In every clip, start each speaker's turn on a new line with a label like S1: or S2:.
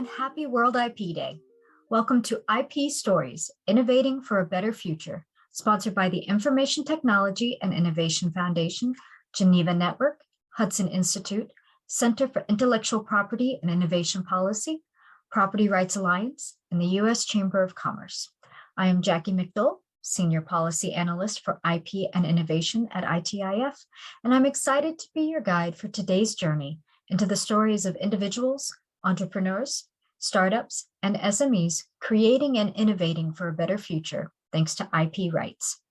S1: and happy World IP Day. Welcome to IP Stories, Innovating for a Better Future, sponsored by the Information Technology and Innovation Foundation, Geneva Network, Hudson Institute, Center for Intellectual Property and Innovation Policy, Property Rights Alliance, and the U.S. Chamber of Commerce. I am Jackie McDowell, Senior Policy Analyst for IP and Innovation at ITIF, and I'm excited to be your guide for today's journey into the stories of individuals, entrepreneurs, startups, and SMEs creating and innovating for a better future thanks to IP rights.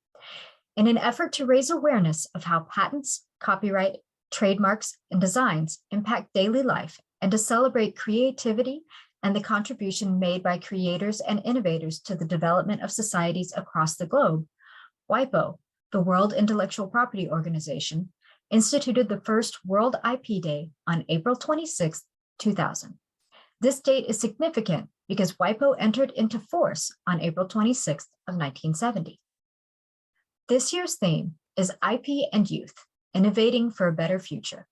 S1: In an effort to raise awareness of how patents, copyright, trademarks, and designs impact daily life, and to celebrate creativity and the contribution made by creators and innovators to the development of societies across the globe, WIPO, the World Intellectual Property Organization, instituted the first World IP Day on April 26, 2000. This date is significant because WIPO entered into force on April 26th of 1970. This year's theme is IP and Youth, Innovating for a Better Future.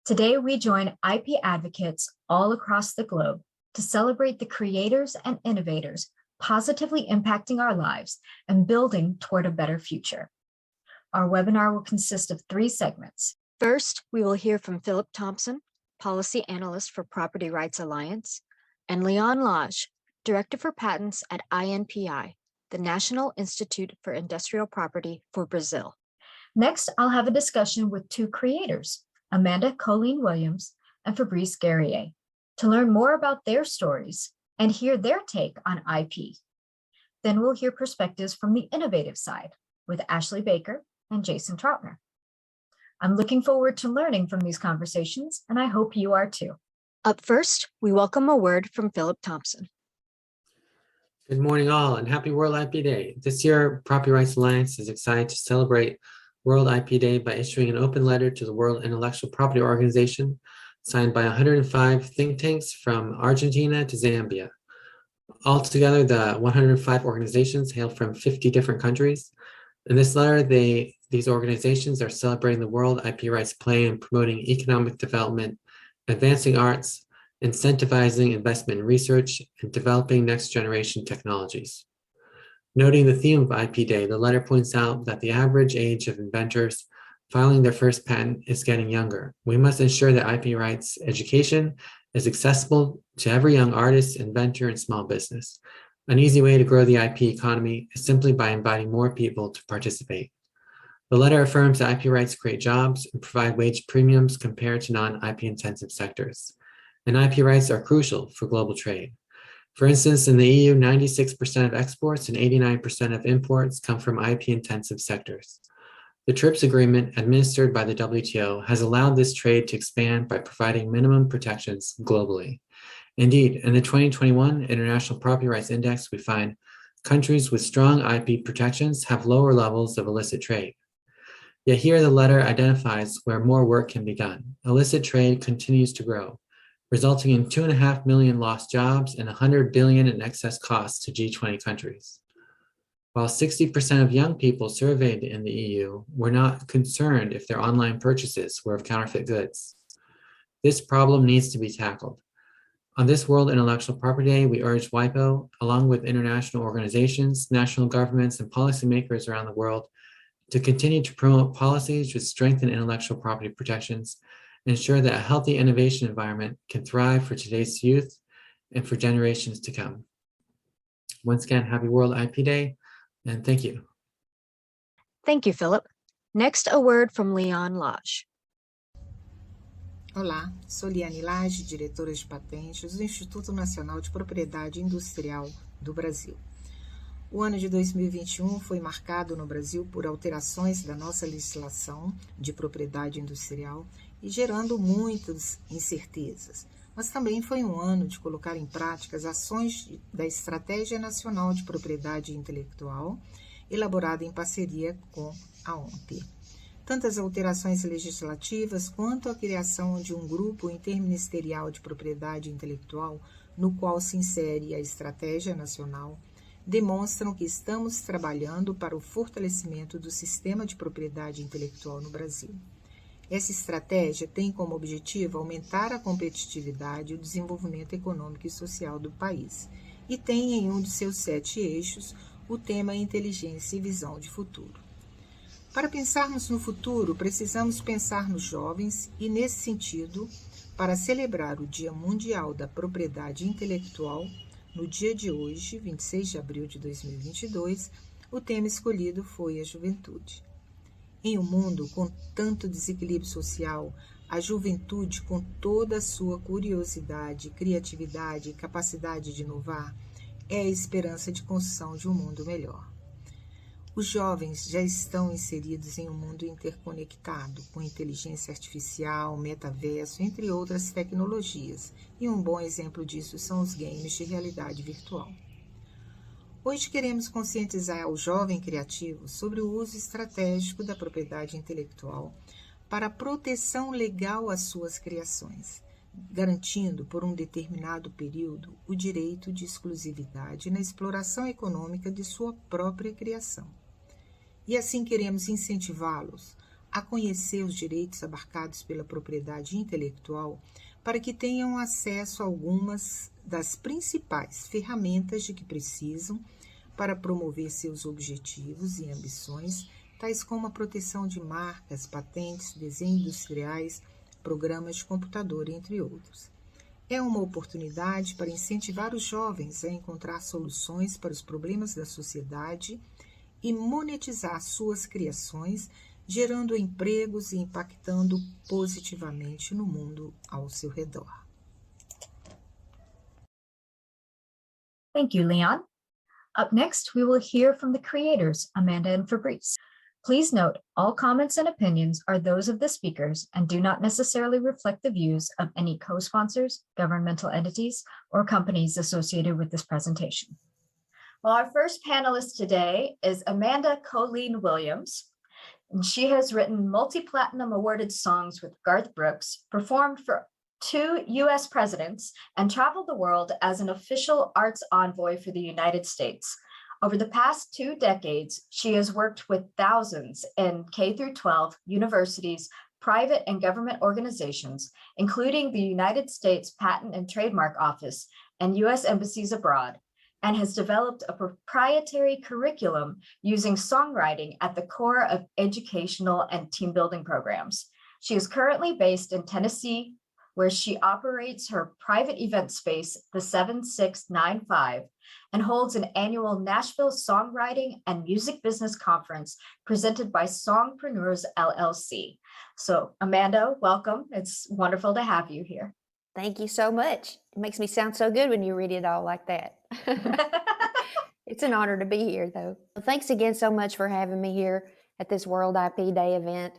S1: Today, we join IP advocates all across the globe to celebrate the creators and innovators positively impacting our lives and building toward a better future. Our webinar will consist of 3 segments.
S2: First, we will hear from Philip Thompson, Policy Analyst for Property Rights Alliance, and Leon Lage, Director for Patents at INPI, the National Institute for Industrial Property for Brazil.
S1: Next, I'll have a discussion with 2 creators, Amanda Colleen Williams and Fabrice Guerrier, to learn more about their stories and hear their take on IP. Then we'll hear perspectives from the innovative side with Ashley Baker and Jason Troutner. I'm looking forward to learning from these conversations, and I hope you are too.
S2: Up first, we welcome a word from Philip Thompson.
S3: Good morning all, and happy World IP Day. This year, Property Rights Alliance is excited to celebrate World IP Day by issuing an open letter to the World Intellectual Property Organization, signed by 105 think tanks from Argentina to Zambia. Altogether, the 105 organizations hail from 50 different countries. In this letter, these organizations are celebrating the role IP rights play in promoting economic development, advancing arts, incentivizing investment in research, and developing next-generation technologies. Noting the theme of IP Day, the letter points out that the average age of inventors filing their first patent is getting younger. We must ensure that IP rights education is accessible to every young artist, inventor, and small business. An easy way to grow the IP economy is simply by inviting more people to participate. The letter affirms that IP rights create jobs and provide wage premiums compared to non-IP intensive sectors. And IP rights are crucial for global trade. For instance, in the EU, 96% of exports and 89% of imports come from IP intensive sectors. The TRIPS agreement administered by the WTO has allowed this trade to expand by providing minimum protections globally. Indeed, in the 2021 International Property Rights Index, we find countries with strong IP protections have lower levels of illicit trade. Yet here the letter identifies where more work can be done. Illicit trade continues to grow, resulting in 2.5 million lost jobs and 100 billion in excess costs to G20 countries. While 60% of young people surveyed in the EU were not concerned if their online purchases were of counterfeit goods. This problem needs to be tackled. On this World Intellectual Property Day, we urge WIPO, along with international organizations, national governments, and policymakers around the world, to continue to promote policies which strengthen intellectual property protections, ensure that a healthy innovation environment can thrive for today's youth and for generations to come. Once again, happy World IP Day, and thank you.
S2: Thank you, Philip. Next, a word from Leon Lage.
S4: Olá, sou Liane Lage, diretora de patentes do Instituto Nacional de Propriedade Industrial do Brasil. O ano de 2021 foi marcado no Brasil por alterações da nossa legislação de propriedade industrial e gerando muitas incertezas, mas também foi um ano de colocar em prática as ações da Estratégia Nacional de Propriedade Intelectual, elaborada em parceria com a OMP. Tanto as alterações legislativas quanto a criação de um grupo interministerial de propriedade intelectual, no qual se insere a Estratégia Nacional, demonstram que estamos trabalhando para o fortalecimento do sistema de propriedade intelectual no Brasil. Essa estratégia tem como objetivo aumentar a competitividade e o desenvolvimento econômico e social do país, e tem em um de seus 7 eixos o tema inteligência e visão de futuro. Para pensarmos no futuro, precisamos pensar nos jovens e, nesse sentido, para celebrar o Dia Mundial da Propriedade Intelectual, no dia de hoje, 26 de abril de 2022, o tema escolhido foi a juventude. Em um mundo com tanto desequilíbrio social, a juventude, com toda a sua curiosidade, criatividade e capacidade de inovar, é a esperança de construção de um mundo melhor. Os jovens já estão inseridos em um mundo interconectado, com inteligência artificial, metaverso, entre outras tecnologias, e um bom exemplo disso são os games de realidade virtual. Hoje queremos conscientizar o jovem criativo sobre o uso estratégico da propriedade intelectual para a proteção legal às suas criações, garantindo por um determinado período o direito de exclusividade na exploração econômica de sua própria criação. E assim queremos incentivá-los a conhecer os direitos abarcados pela propriedade intelectual para que tenham acesso a algumas das principais ferramentas de que precisam para promover seus objetivos e ambições, tais como a proteção de marcas, patentes, desenhos industriais, programas de computador, entre outros. É uma oportunidade para incentivar os jovens a encontrar soluções para os problemas da sociedade e monetizar suas criações, gerando empregos e impactando positivamente no mundo ao seu redor.
S1: Thank you, Leon. Up next, we will hear from the creators, Amanda and Fabrice. Please note, all comments and opinions are those of the speakers and do not necessarily reflect the views of any co-sponsors, governmental entities, or companies associated with this presentation. Well, our first panelist today is Amanda Colleen Williams. And she has written multi-platinum awarded songs with Garth Brooks, performed for 2 US presidents, and traveled the world as an official arts envoy for the United States. Over the past 2 decades, she has worked with thousands in K-12 universities, private and government organizations, including the United States Patent and Trademark Office and US embassies abroad, and has developed a proprietary curriculum using songwriting at the core of educational and team building programs. She is currently based in Tennessee, where she operates her private event space, the 7695, and holds an annual Nashville Songwriting and Music Business Conference presented by Songpreneurs LLC. So Amanda, welcome. It's wonderful to have you here.
S5: Thank you so much. It makes me sound so good when you read it all like that. It's an honor to be here, though. Thanks again so much for having me here at this World IP Day event.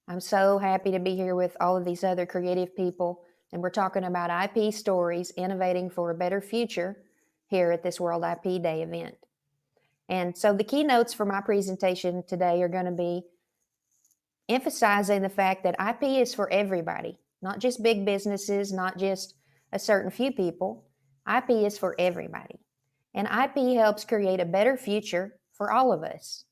S5: I'm so happy to be here with all of these other creative people, and we're talking about IP stories, innovating for a better future here at this World IP Day event. And so the keynotes for my presentation today are going to be emphasizing the fact that IP is for everybody, not just big businesses, not just a certain few people. IP is for everybody. And IP helps create a better future for all of us.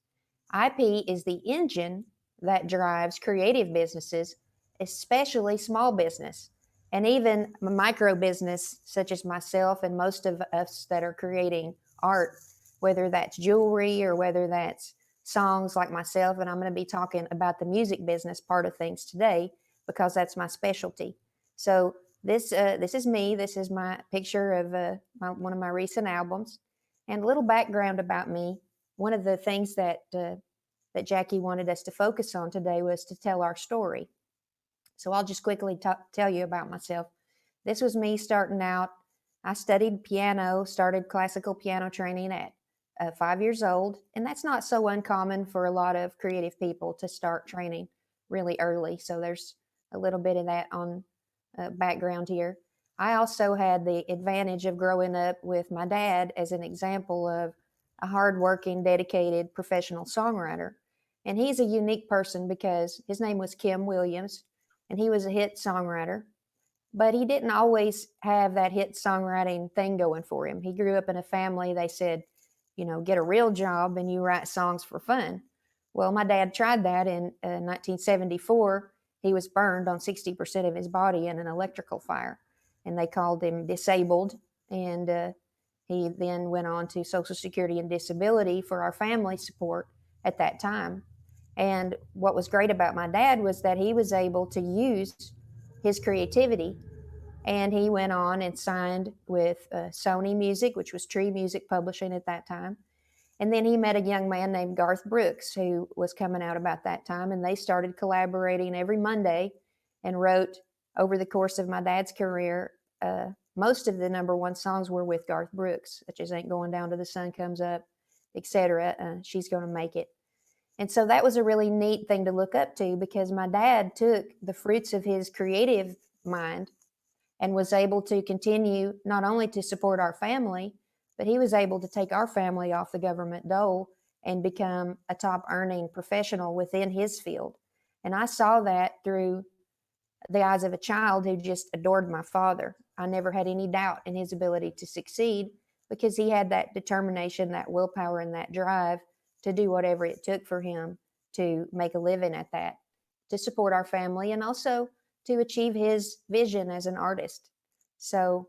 S5: IP is the engine that drives creative businesses, especially small business, and even micro business, such as myself and most of us that are creating art, whether that's jewelry or whether that's songs like myself. And I'm going to be talking about the music business part of things today because that's my specialty. So this is me. This is my picture of one of my recent albums, and a little background about me. One of the things that Jackie wanted us to focus on today was to tell our story. So I'll just quickly tell you about myself. This was me starting out. I studied piano, started classical piano training at 5 years old, and that's not so uncommon for a lot of creative people to start training really early. So there's a little bit of that on background here. I also had the advantage of growing up with my dad as an example of a hardworking, dedicated professional songwriter. And he's a unique person because his name was Kim Williams, and he was a hit songwriter, but he didn't always have that hit songwriting thing going for him. He grew up in a family, they said, you know, get a real job and you write songs for fun. Well, my dad tried that in 1974, he was burned on 60% of his body in an electrical fire, and they called him disabled. And he then went on to Social Security and Disability for our family support at that time. And what was great about my dad was that he was able to use his creativity, and he went on and signed with Sony Music, which was Tree Music Publishing at that time. And then he met a young man named Garth Brooks, who was coming out about that time, and they started collaborating every Monday and wrote, over the course of my dad's career, most of the #1 songs were with Garth Brooks, such as Ain't Going Down Till the Sun Comes Up, etc. She's Gonna Make It. And so that was a really neat thing to look up to, because my dad took the fruits of his creative mind and was able to continue not only to support our family, but he was able to take our family off the government dole and become a top earning professional within his field. And I saw that through the eyes of a child who just adored my father. I never had any doubt in his ability to succeed, because he had that determination, that willpower, and that drive to do whatever it took for him to make a living at that, to support our family, and also to achieve his vision as an artist. So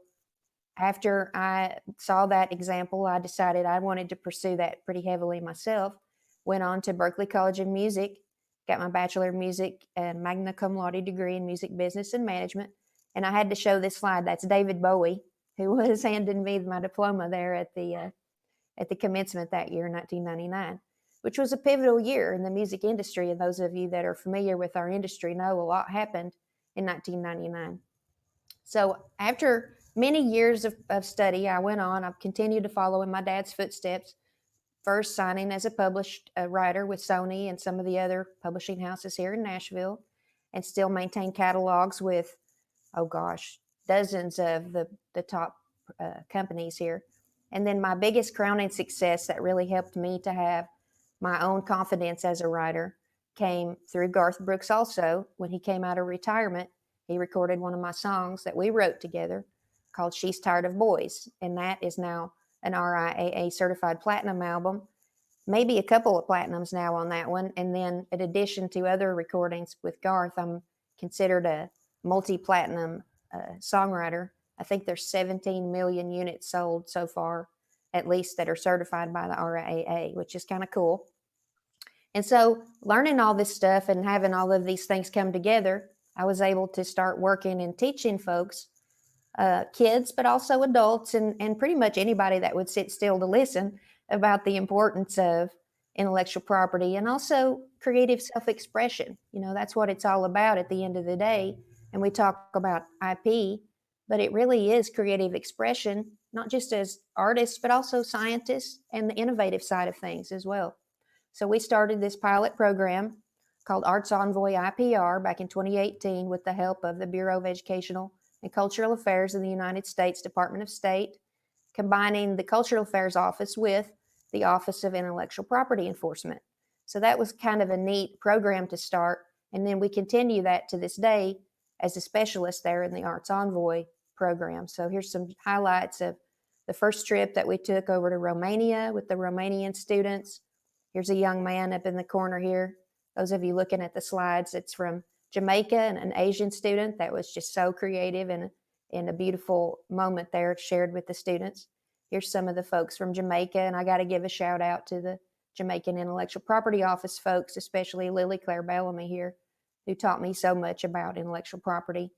S5: after I saw that example, I decided I wanted to pursue that pretty heavily myself. Went on to Berklee College of Music, got my Bachelor of Music and magna cum laude degree in Music Business and Management. And I had to show this slide. That's David Bowie, who was handing me my diploma there at the commencement that year, 1999, which was a pivotal year in the music industry. And those of you that are familiar with our industry know a lot happened in 1999. So after many years of study, I went on. I've continued to follow in my dad's footsteps, first signing as a published writer with Sony and some of the other publishing houses here in Nashville, and still maintain catalogs with, dozens of the top companies here. And then my biggest crowning success that really helped me to have my own confidence as a writer came through Garth Brooks also. When he came out of retirement, he recorded one of my songs that we wrote together called She's Tired of Boys. And that is now an RIAA certified platinum album, maybe a couple of platinums now on that one. And then in addition to other recordings with Garth, I'm considered a multi-platinum songwriter. I think there's 17 million units sold so far, at least, that are certified by the RIAA, which is kind of cool. And so learning all this stuff and having all of these things come together, I was able to start working and teaching folks, kids, but also adults, and pretty much anybody that would sit still to listen, about the importance of intellectual property and also creative self-expression. That's what it's all about at the end of the day. And we talk about IP, but it really is creative expression, not just as artists, but also scientists and the innovative side of things as well. So we started this pilot program called Arts Envoy IPR back in 2018 with the help of the Bureau of Educational and Cultural Affairs in the United States Department of State, combining the Cultural Affairs Office with the Office of Intellectual Property Enforcement. So that was kind of a neat program to start. And then we continue that to this day as a specialist there in the Arts Envoy program. So here's some highlights of the first trip that we took over to Romania with the Romanian students. Here's a young man up in the corner here. Those of you looking at the slides, it's from Jamaica, and an Asian student that was just so creative and a beautiful moment there shared with the students. Here's some of the folks from Jamaica, and I got to give a shout out to the Jamaican Intellectual Property Office folks, especially Lily Claire Bellamy here, who taught me so much about intellectual property,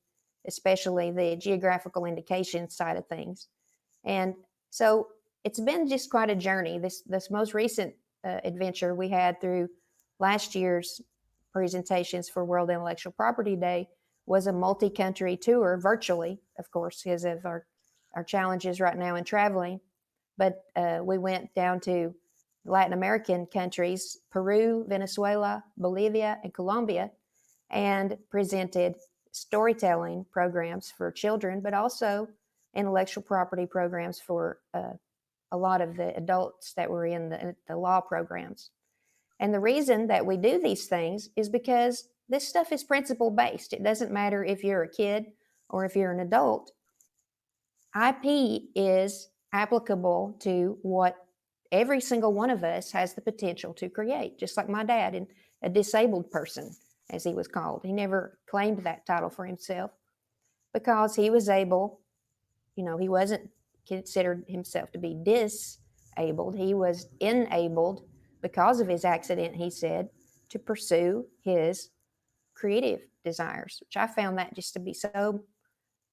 S5: especially the geographical indication side of things. And so it's been just quite a journey. This most recent adventure we had through last year's presentations for World Intellectual Property Day was a multi-country tour, virtually, of course, because of our challenges right now in traveling. But we went down to Latin American countries, Peru, Venezuela, Bolivia, and Colombia, and presented storytelling programs for children, but also intellectual property programs for a lot of the adults that were in the law programs. And the reason that we do these things is because this stuff is principle-based. It doesn't matter if you're a kid or if you're an adult. IP is applicable to what every single one of us has the potential to create, just like my dad and a disabled person. as he was called. He never claimed that title for himself because he was able, he wasn't considered himself to be disabled. He was enabled because of his accident, he said, to pursue his creative desires, which I found that just to be so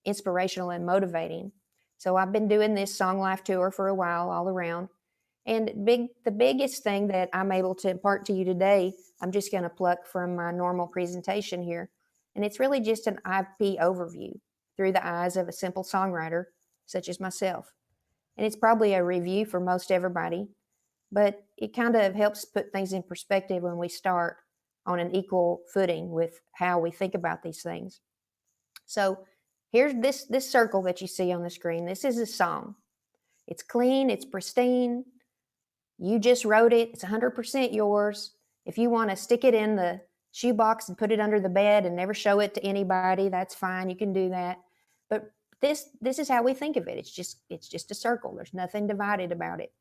S5: inspirational and motivating. So I've been doing this Song Life tour for a while all around. And the biggest thing that I'm able to impart to you today, I'm just going to pluck from my normal presentation here. And it's really just an IP overview through the eyes of a simple songwriter such as myself. And it's probably a review for most everybody, but it kind of helps put things in perspective when we start on an equal footing with how we think about these things. So here's this circle that you see on the screen. This is a song. It's clean, it's pristine. You just wrote it. It's 100% yours. If you want to stick it in the shoebox and put it under the bed and never show it to anybody, that's fine. You can do that. But this is how we think of it. It's just a circle. There's nothing divided about it.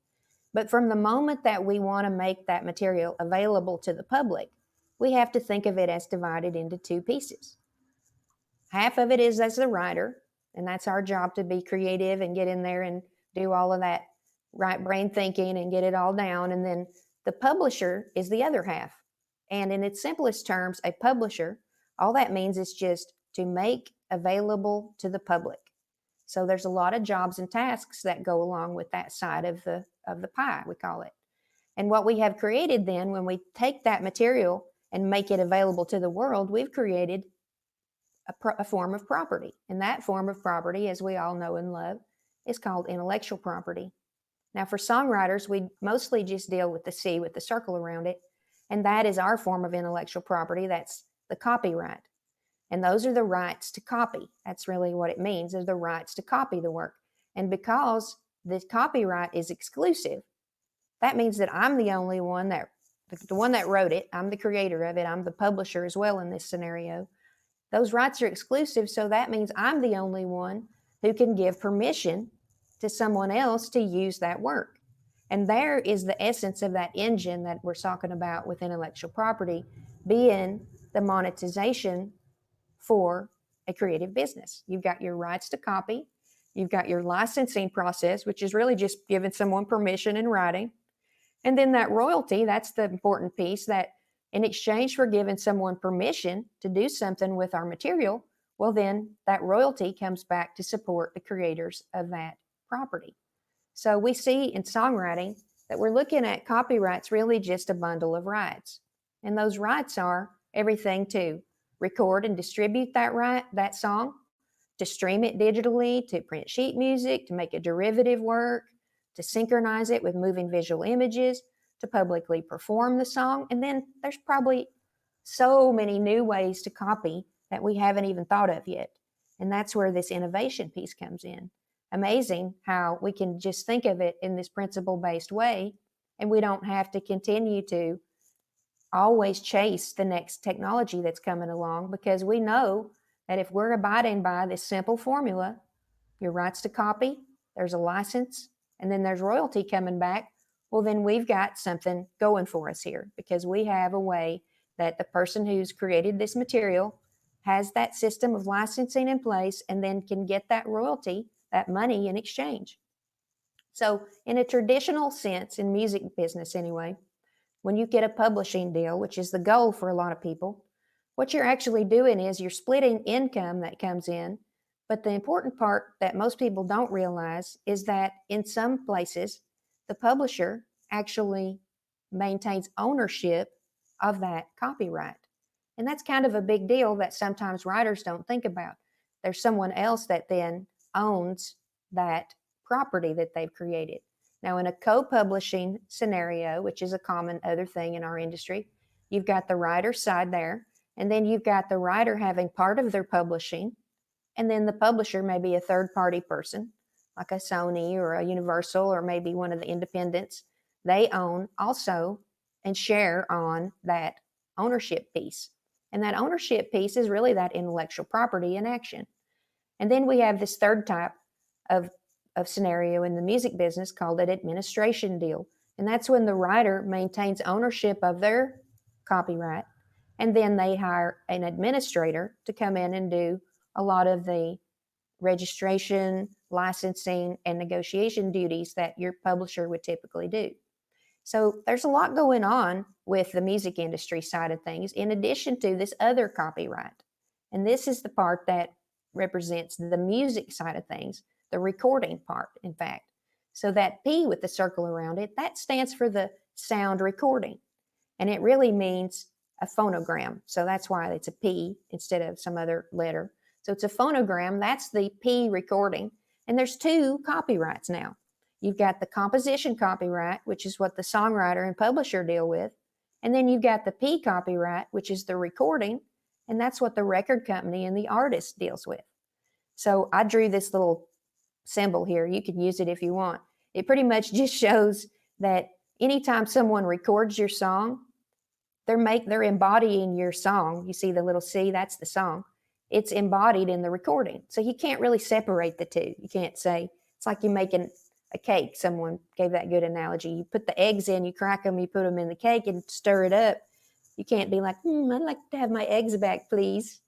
S5: But from the moment that we want to make that material available to the public, we have to think of it as divided into two pieces. Half of it is as the writer, and that's our job to be creative and get in there and do all of that right brain thinking and get it all down. And then the publisher is the other half. And in its simplest terms, a publisher, all that means is just to make available to the public. So there's a lot of jobs and tasks that go along with that side of the pie, we call it. And what we have created then, when we take that material and make it available to the world, we've created a form of property. And that form of property, as we all know and love, is called intellectual property. Now, for songwriters, we mostly just deal with the C with the circle around it. And that is our form of intellectual property. That's the copyright. And those are the rights to copy. That's really what it means, is the rights to copy the work. And because the copyright is exclusive, that means that I'm the only one the one that wrote it. I'm the creator of it. I'm the publisher as well in this scenario. Those rights are exclusive, so that means I'm the only one who can give permission to someone else to use that work. And there is the essence of that engine that we're talking about with intellectual property, being the monetization for a creative business. You've got your rights to copy. You've got your licensing process, which is really just giving someone permission in writing. And then that royalty, that's the important piece, that in exchange for giving someone permission to do something with our material, well, then that royalty comes back to support the creators of that property. So we see in songwriting that we're looking at copyrights really just a bundle of rights. And those rights are everything to record and distribute that song, to stream it digitally, to print sheet music, to make a derivative work, to synchronize it with moving visual images, to publicly perform the song. And then there's probably so many new ways to copy that we haven't even thought of yet. And that's where this innovation piece comes in. Amazing how we can just think of it in this principle-based way, and we don't have to continue to always chase the next technology that's coming along, because we know that if we're abiding by this simple formula, your rights to copy, there's a license, and then there's royalty coming back, well, then we've got something going for us here, because we have a way that the person who's created this material has that system of licensing in place and then can get that royalty, that money in exchange. So in a traditional sense, in music business anyway, when you get a publishing deal, which is the goal for a lot of people, what you're actually doing is you're splitting income that comes in. But the important part that most people don't realize is that in some places, the publisher actually maintains ownership of that copyright. And that's kind of a big deal that sometimes writers don't think about. There's someone else that then owns that property that they've created. Now, in a co-publishing scenario, which is a common other thing in our industry, you've got the writer's side there, and then you've got the writer having part of their publishing, and then the publisher may be a third-party person, like a Sony or a Universal or maybe one of the independents. They own also and share on that ownership piece. And that ownership piece is really that intellectual property in action. And then we have this third type of scenario in the music business called an administration deal. And that's when the writer maintains ownership of their copyright. And then they hire an administrator to come in and do a lot of the registration, licensing, and negotiation duties that your publisher would typically do. So there's a lot going on with the music industry side of things, in addition to this other copyright. And this is the part that represents the music side of things, the recording part, in fact. So that P with the circle around it, that stands for the sound recording. And it really means a phonogram. So that's why it's a P instead of some other letter. So it's a phonogram. That's the P recording. And there's two copyrights now. You've got the composition copyright, which is what the songwriter and publisher deal with. And then you've got the P copyright, which is the recording. And that's what the record company and the artist deals with. So I drew this little symbol here. You can use it if you want. It pretty much just shows that anytime someone records your song, they're embodying your song. You see the little C, that's the song. It's embodied in the recording. So you can't really separate the two. You can't say, it's like you're making a cake. Someone gave that good analogy. You put the eggs in, you crack them, you put them in the cake and stir it up. You can't be like, I'd like to have my eggs back, please.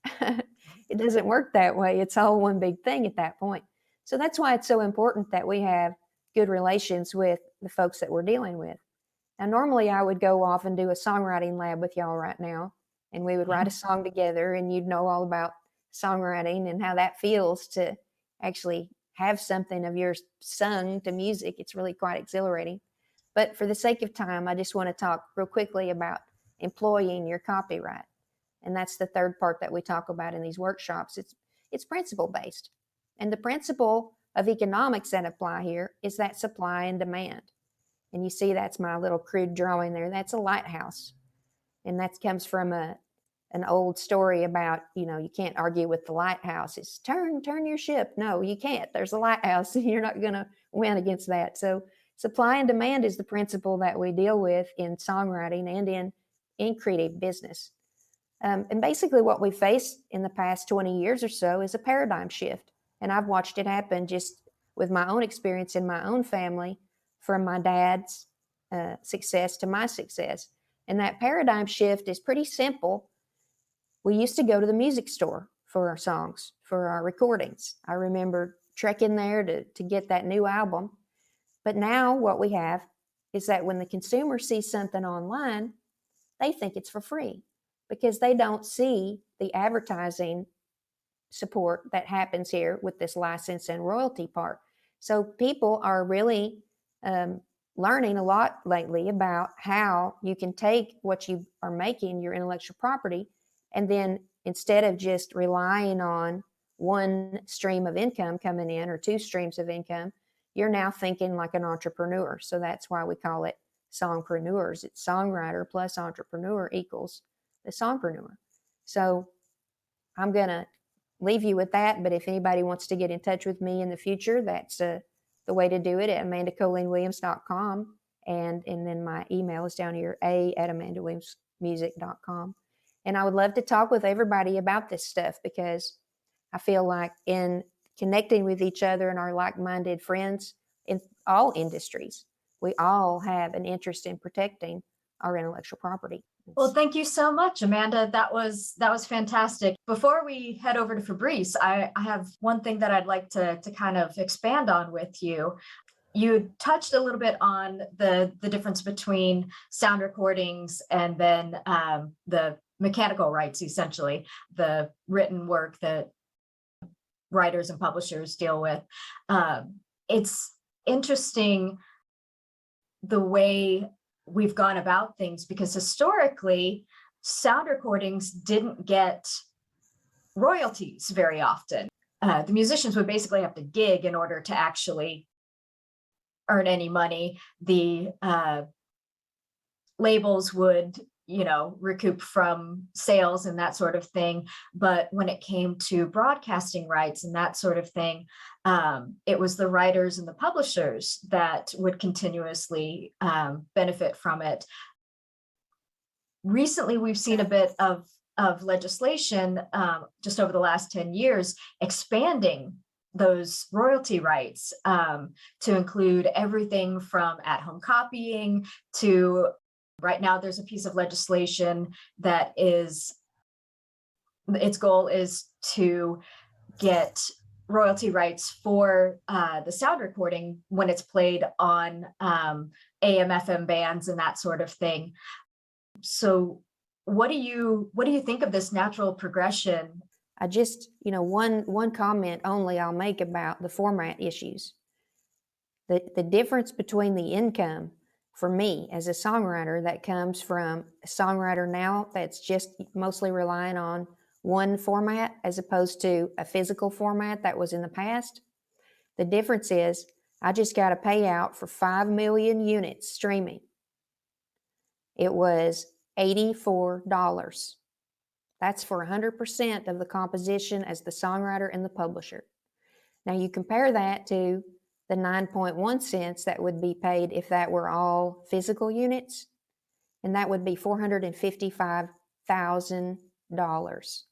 S5: It doesn't work that way. It's all one big thing at that point. So that's why it's so important that we have good relations with the folks that we're dealing with. Now, normally I would go off and do a songwriting lab with y'all right now, and we would write a song together, and you'd know all about songwriting and how that feels to actually have something of yours sung to music. It's really quite exhilarating. But for the sake of time, I just want to talk real quickly about employing your copyright. And that's the third part that we talk about in these workshops. It's principle-based. And the principle of economics that apply here is that supply and demand. And you see that's my little crude drawing there. That's a lighthouse. And that comes from an old story about, you can't argue with the lighthouse. It's turn your ship. No, you can't. There's a lighthouse and you're not going to win against that. So supply and demand is the principle that we deal with in songwriting and in creative business. And basically what we faced in the past 20 years or so is a paradigm shift. And I've watched it happen just with my own experience in my own family, from my dad's success to my success. And that paradigm shift is pretty simple. We used to go to the music store for our songs, for our recordings. I remember trekking there to get that new album. But now what we have is that when the consumer sees something online, they think it's for free because they don't see the advertising support that happens here with this license and royalty part. So people are really learning a lot lately about how you can take what you are making, your intellectual property, and then instead of just relying on one stream of income coming in or two streams of income, you're now thinking like an entrepreneur. So that's why we call it songpreneurs. It's songwriter plus entrepreneur equals the songpreneur. So I'm going to leave you with that. But if anybody wants to get in touch with me in the future, that's the way to do it at amandacolinwilliams.com. And then my email is down here, a@amandawilliamsmusic.com. And I would love to talk with everybody about this stuff because I feel like in connecting with each other and our like-minded friends in all industries, we all have an interest in protecting our intellectual property.
S1: Well, thank you so much, Amanda. That was fantastic. Before we head over to Fabrice, I have one thing that I'd like to kind of expand on with you. You touched a little bit on the difference between sound recordings and then the mechanical rights, essentially, the written work that writers and publishers deal with. It's interesting the way we've gone about things because historically, sound recordings didn't get royalties very often. The musicians would basically have to gig in order to actually earn any money. The labels would, recoup from sales and that sort of thing. But when it came to broadcasting rights and that sort of thing, it was the writers and the publishers that would continuously benefit from it. Recently, we've seen a bit of legislation just over the last 10 years expanding those royalty rights to include everything from at-home copying to Right now, there's a piece of legislation that its goal is to get royalty rights for the sound recording when it's played on AM/FM bands and that sort of thing. So what do you think of this natural progression?
S5: I just, one comment only I'll make about the format issues. The difference between the income for me as a songwriter that comes from a songwriter now that's just mostly relying on one format as opposed to a physical format that was in the past. The difference is I just got a payout for 5 million units streaming. It was $84. That's for 100% of the composition as the songwriter and the publisher. Now you compare that to the 9.1 cents that would be paid if that were all physical units, and that would be $455,000.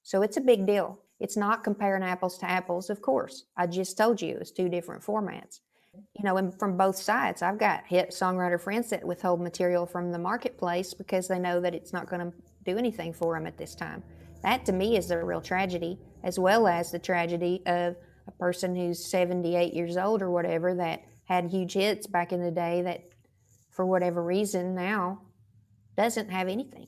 S5: So it's a big deal. It's not comparing apples to apples, of course. I just told you it was two different formats. And from both sides, I've got hit songwriter friends that withhold material from the marketplace because they know that it's not going to do anything for them at this time. That to me is the real tragedy, as well as the tragedy of a person who's 78 years old or whatever that had huge hits back in the day that for whatever reason now doesn't have anything.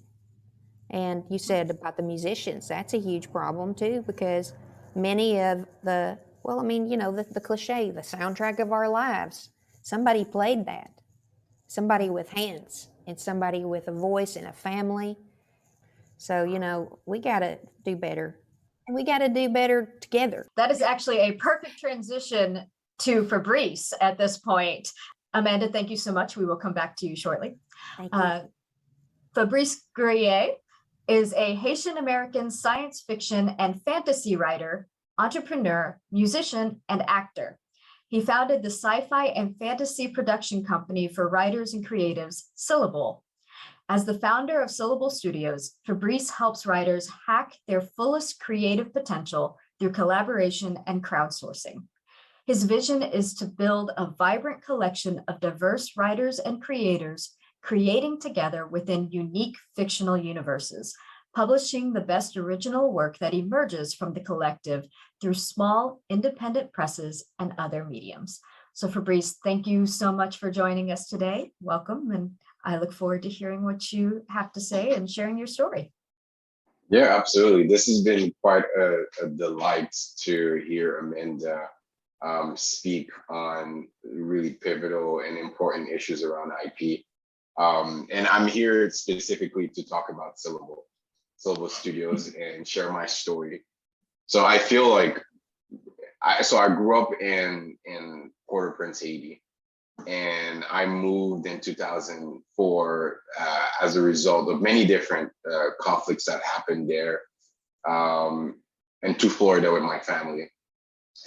S5: And you said about the musicians, that's a huge problem too, because many of the cliche, the soundtrack of our lives, somebody played that. Somebody with hands and somebody with a voice and a family. So, we got to do better. And we got to do better together.
S1: That is actually a perfect transition to Fabrice at this point. Amanda, thank you so much. We will come back to you shortly.
S5: Thank you.
S1: Fabrice Guerrier is a Haitian-American science fiction and fantasy writer, entrepreneur, musician, and actor. He founded the sci-fi and fantasy production company for writers and creatives, Syllable. As the founder of Syllable Studios, Fabrice helps writers hack their fullest creative potential through collaboration and crowdsourcing. His vision is to build a vibrant collection of diverse writers and creators creating together within unique fictional universes, publishing the best original work that emerges from the collective through small, independent presses and other mediums. So Fabrice, thank you so much for joining us today. Welcome, and I look forward to hearing what you have to say and sharing your story.
S6: Yeah, absolutely. This has been quite a delight to hear Amanda speak on really pivotal and important issues around IP. And I'm here specifically to talk about Syllable Studios and share my story. So I feel like, I grew up in Port-au-Prince, Haiti, and I moved in 2004 as a result of many different conflicts that happened there, and to Florida with my family.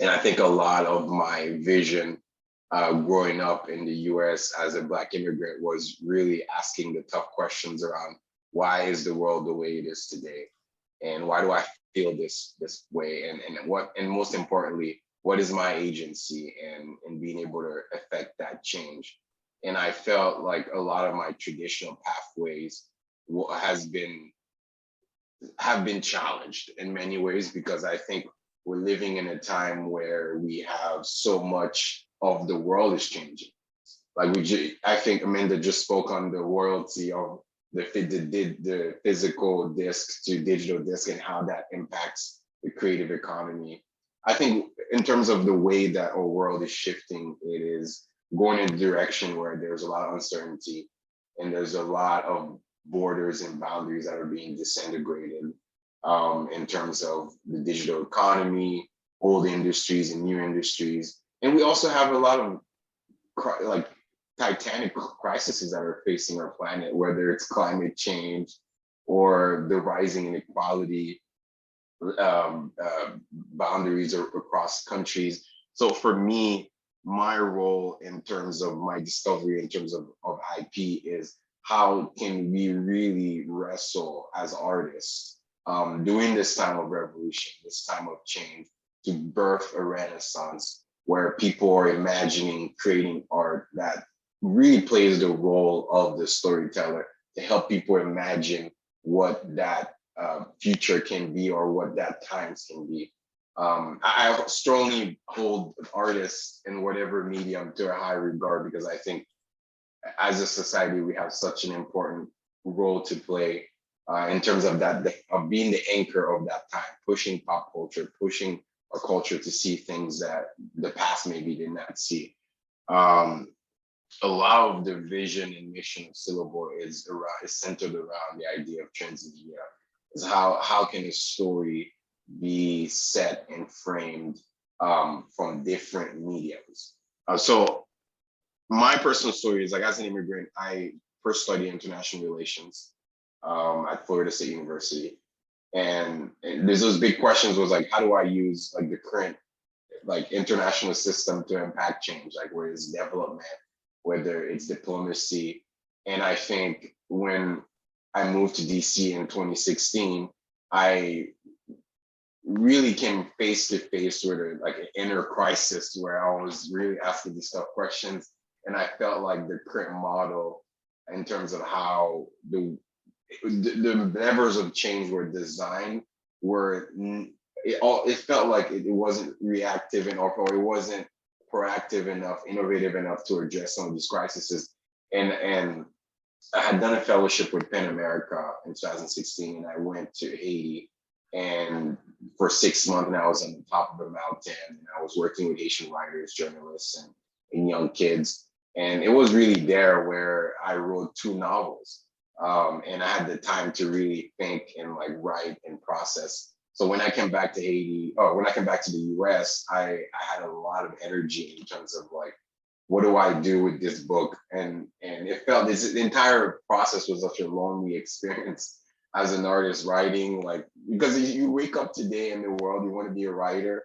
S6: And I think a lot of my vision growing up in the US as a Black immigrant was really asking the tough questions around why is the world the way it is today? And why do I feel this way? And most importantly, what is my agency in being able to affect that change? And I felt like a lot of my traditional pathways have been challenged in many ways, because I think we're living in a time where we have so much of the world is changing. Like I think Amanda just spoke on the royalty of the physical disc to digital disc and how that impacts the creative economy. I think in terms of the way that our world is shifting, it is going in a direction where there's a lot of uncertainty and there's a lot of borders and boundaries that are being disintegrated in terms of the digital economy, old industries and new industries. And we also have a lot of like titanic crises that are facing our planet, whether it's climate change or the rising inequality boundaries across countries. So for me, my role in terms of my discovery, in terms of IP, is how can we really wrestle as artists during this time of revolution, this time of change, to birth a renaissance where people are imagining creating art that really plays the role of the storyteller to help people imagine what that future can be or what that times can be. I strongly hold artists in whatever medium to a high regard, because I think as a society, we have such an important role to play in terms of that, of being the anchor of that time, pushing pop culture, pushing our culture to see things that the past maybe did not see. A lot of the vision and mission of Syllable is centered around the idea of transmedia. Is how can a story be set and framed from different mediums? So my personal story is, like, as an immigrant, I first studied international relations at Florida State University, and there's those big questions was like, how do I use like the current like international system to impact change, like where it's development, whether it's diplomacy. And I think when I moved to DC in 2016, I really came face to face with like an inner crisis where I was really asking these tough questions. And I felt like the current model in terms of how the levers of change were designed were, it felt like it wasn't reactive enough, or it wasn't proactive enough, innovative enough to address some of these crises. And I had done a fellowship with PEN America in 2016, and I went to Haiti. And for 6 months, and I was on the top of the mountain, and I was working with Haitian writers, journalists, and young kids. And it was really there where I wrote 2 novels. And I had the time to really think and like write and process. So when I came back to when I came back to the US, I had a lot of energy in terms of like, what do I do with this book? And it felt, this entire process was such a lonely experience as an artist writing, like, because you wake up today in the world, you want to be a writer,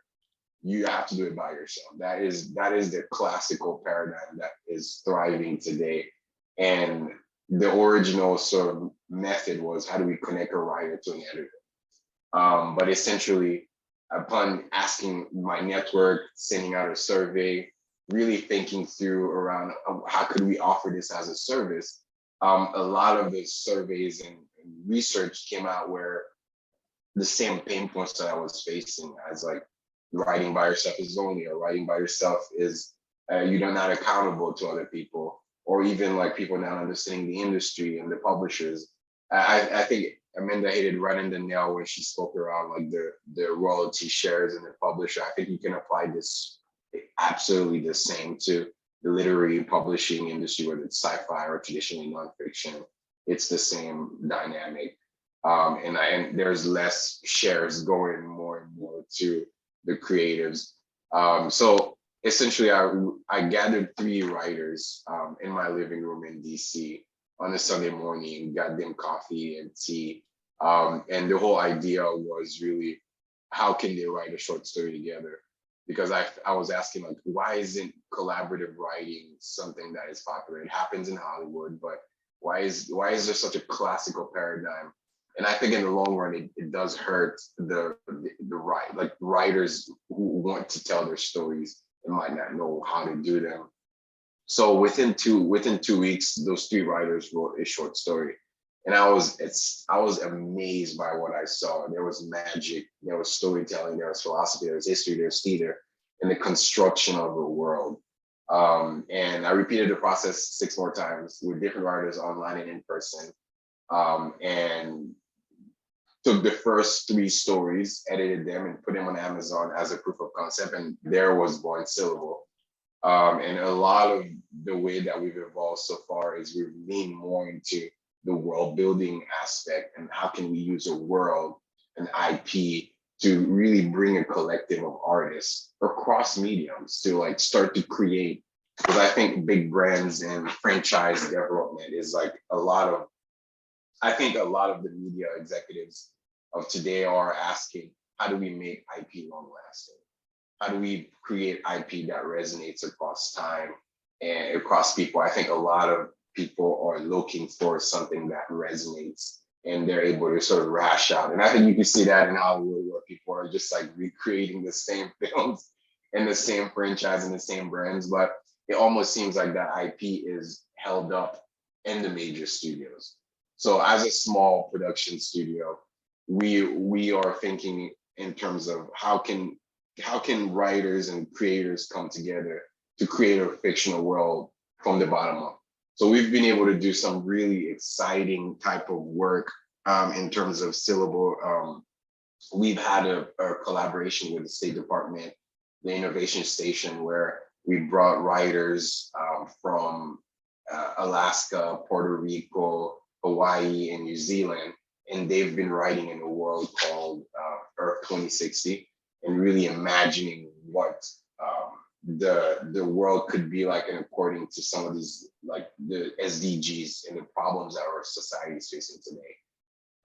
S6: you have to do it by yourself. That is the classical paradigm that is thriving today. And the original sort of method was, how do we connect a writer to an editor? But essentially, upon asking my network, sending out a survey, really thinking through around how could we offer this as a service, a lot of the surveys and research came out where the same pain points that I was facing, as like writing by yourself is lonely, or writing by yourself is you're not accountable to other people, or even like people not understanding the industry and the publishers. I think Amanda hit it right in the nail when she spoke around like the royalty shares in the publisher. I think you can apply this absolutely the same to the literary publishing industry, whether it's sci-fi or traditionally nonfiction. It's the same dynamic. And there's less shares going more and more to the creatives. So essentially, I gathered 3 writers in my living room in DC on a Sunday morning, got them coffee and tea. And the whole idea was really, how can they write a short story together? Because I was asking, like, why isn't collaborative writing something that is popular? It happens in Hollywood, but why is there such a classical paradigm? And I think in the long run, it does hurt the writers who want to tell their stories and might not know how to do them. So within 2 weeks, those 3 writers wrote a short story. And I was amazed by what I saw. There was magic, there was storytelling, there was philosophy, there was history, there's theater, and the construction of a world. And I repeated the process 6 more times with different writers, online and in person. And took the first 3 stories, edited them, and put them on Amazon as a proof of concept. And there was born Syllable. And a lot of the way that we've evolved so far is we've leaned more into the world building aspect, and how can we use a world, an IP, to really bring a collective of artists across mediums to like start to create. Because I think big brands and franchise development is like I think a lot of the media executives of today are asking, how do we make IP long lasting? How do we create IP that resonates across time and across people? I think a lot of people are looking for something that resonates, and they're able to sort of rash out. And I think you can see that in Hollywood, where people are just like recreating the same films and the same franchise and the same brands. But it almost seems like that IP is held up in the major studios. So as a small production studio, we are thinking in terms of how can writers and creators come together to create a fictional world from the bottom up. So we've been able to do some really exciting type of work in terms of syllable. We've had a collaboration with the State Department, the Innovation Station, where we brought writers from Alaska, Puerto Rico, Hawaii, and New Zealand, and they've been writing in a world called Earth 2060, and really imagining what the world could be like, and according to some of these, like the SDGs and the problems that our society is facing today.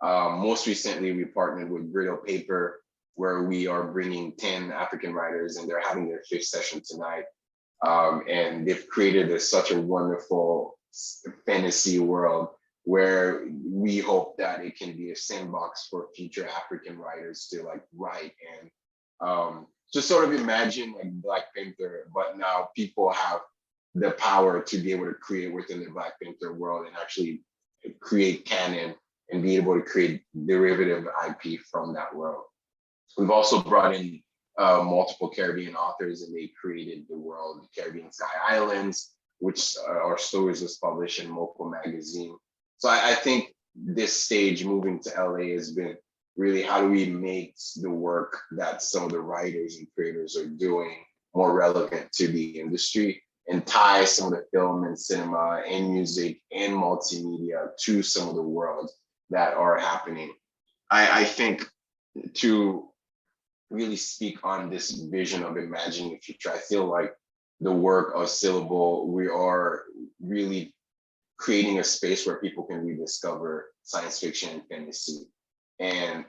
S6: Most recently, we partnered with Brittle Paper, where we are bringing 10 African writers, and they're having their 5th session tonight. And they've created such a wonderful fantasy world where we hope that it can be a sandbox for future African writers to like write and just sort of imagine like Black Panther, but now people have the power to be able to create within the Black Panther world and actually create canon and be able to create derivative IP from that world. We've also brought in multiple Caribbean authors, and they created the world, the Caribbean Sky Islands, which our stories was published in Moco magazine. So I think this stage moving to LA has been really, how do we make the work that some of the writers and creators are doing more relevant to the industry, and tie some of the film and cinema and music and multimedia to some of the worlds that are happening. I think to really speak on this vision of imagining the future, I feel like the work of Syllable, we are really creating a space where people can rediscover science fiction and fantasy. And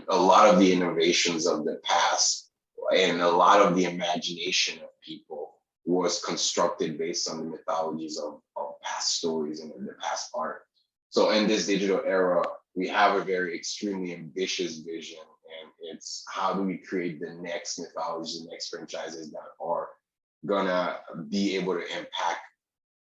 S6: a lot of the innovations of the past and a lot of the imagination of people was constructed based on the mythologies of past stories and the past art. So in this digital era, we have a very extremely ambitious vision, and it's how do we create the next mythology, the next franchises that are gonna be able to impact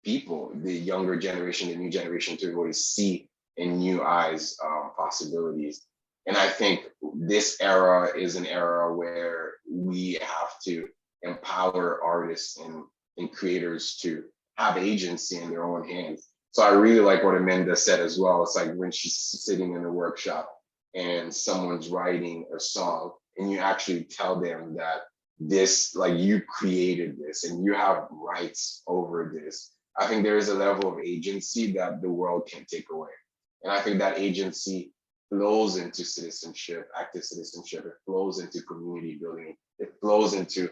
S6: people, the younger generation, the new generation, to be able to see in new eyes possibilities. And I think this era is an era where we have to empower artists and creators to have agency in their own hands. So I really like what Amanda said as well. It's like when she's sitting in a workshop and someone's writing a song, and you actually tell them that this, like, you created this and you have rights over this. I think there is a level of agency that the world can take away. And I think that agency flows into citizenship, active citizenship. It flows into community building. It flows into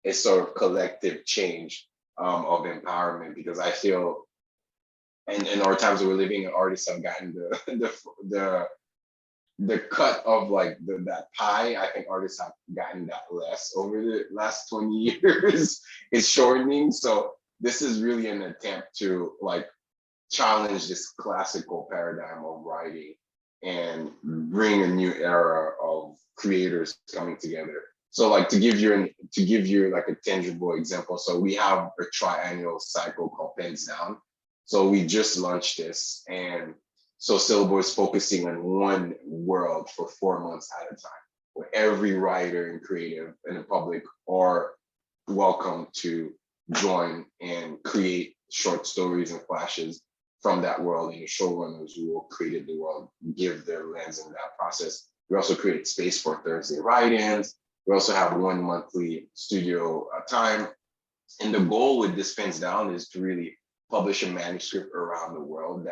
S6: a sort of collective change of empowerment, because I feel in our times that we're living, artists have gotten the cut of like that pie. I think artists have gotten that less over the last 20 years. It's shortening. So this is really an attempt to like challenge this classical paradigm of writing and bring a new era of creators coming together. So like to give you like a tangible example. So we have a triannual cycle called Pens Down. So we just launched this, and so Syllable is focusing on one world for 4 months at a time, where every writer and creative and the public are welcome to join and create short stories and flashes from that world, and the showrunners who created the world give their lens in that process. We also create space for Thursday write-ins. We also have 1 monthly studio time. And the goal with this Pens Down is to really publish a manuscript around the world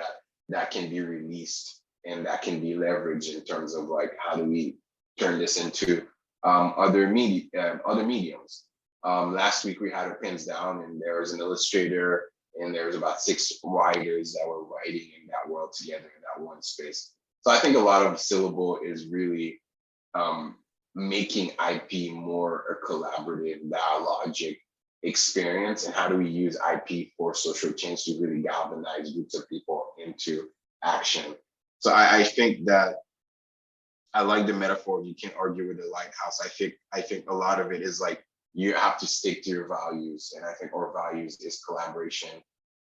S6: that can be released and that can be leveraged in terms of like, how do we turn this into other mediums. Last week we had a Pens Down, and there was an illustrator, and there was about 6 writers that were writing in that world together in that one space. So I think a lot of Syllable is really making IP more a collaborative, dialogic experience, and how do we use IP for social change to really galvanize groups of people into action. So I think that I like the metaphor, you can't argue with the lighthouse. I think a lot of it is like you have to stick to your values. And I think our values is collaboration.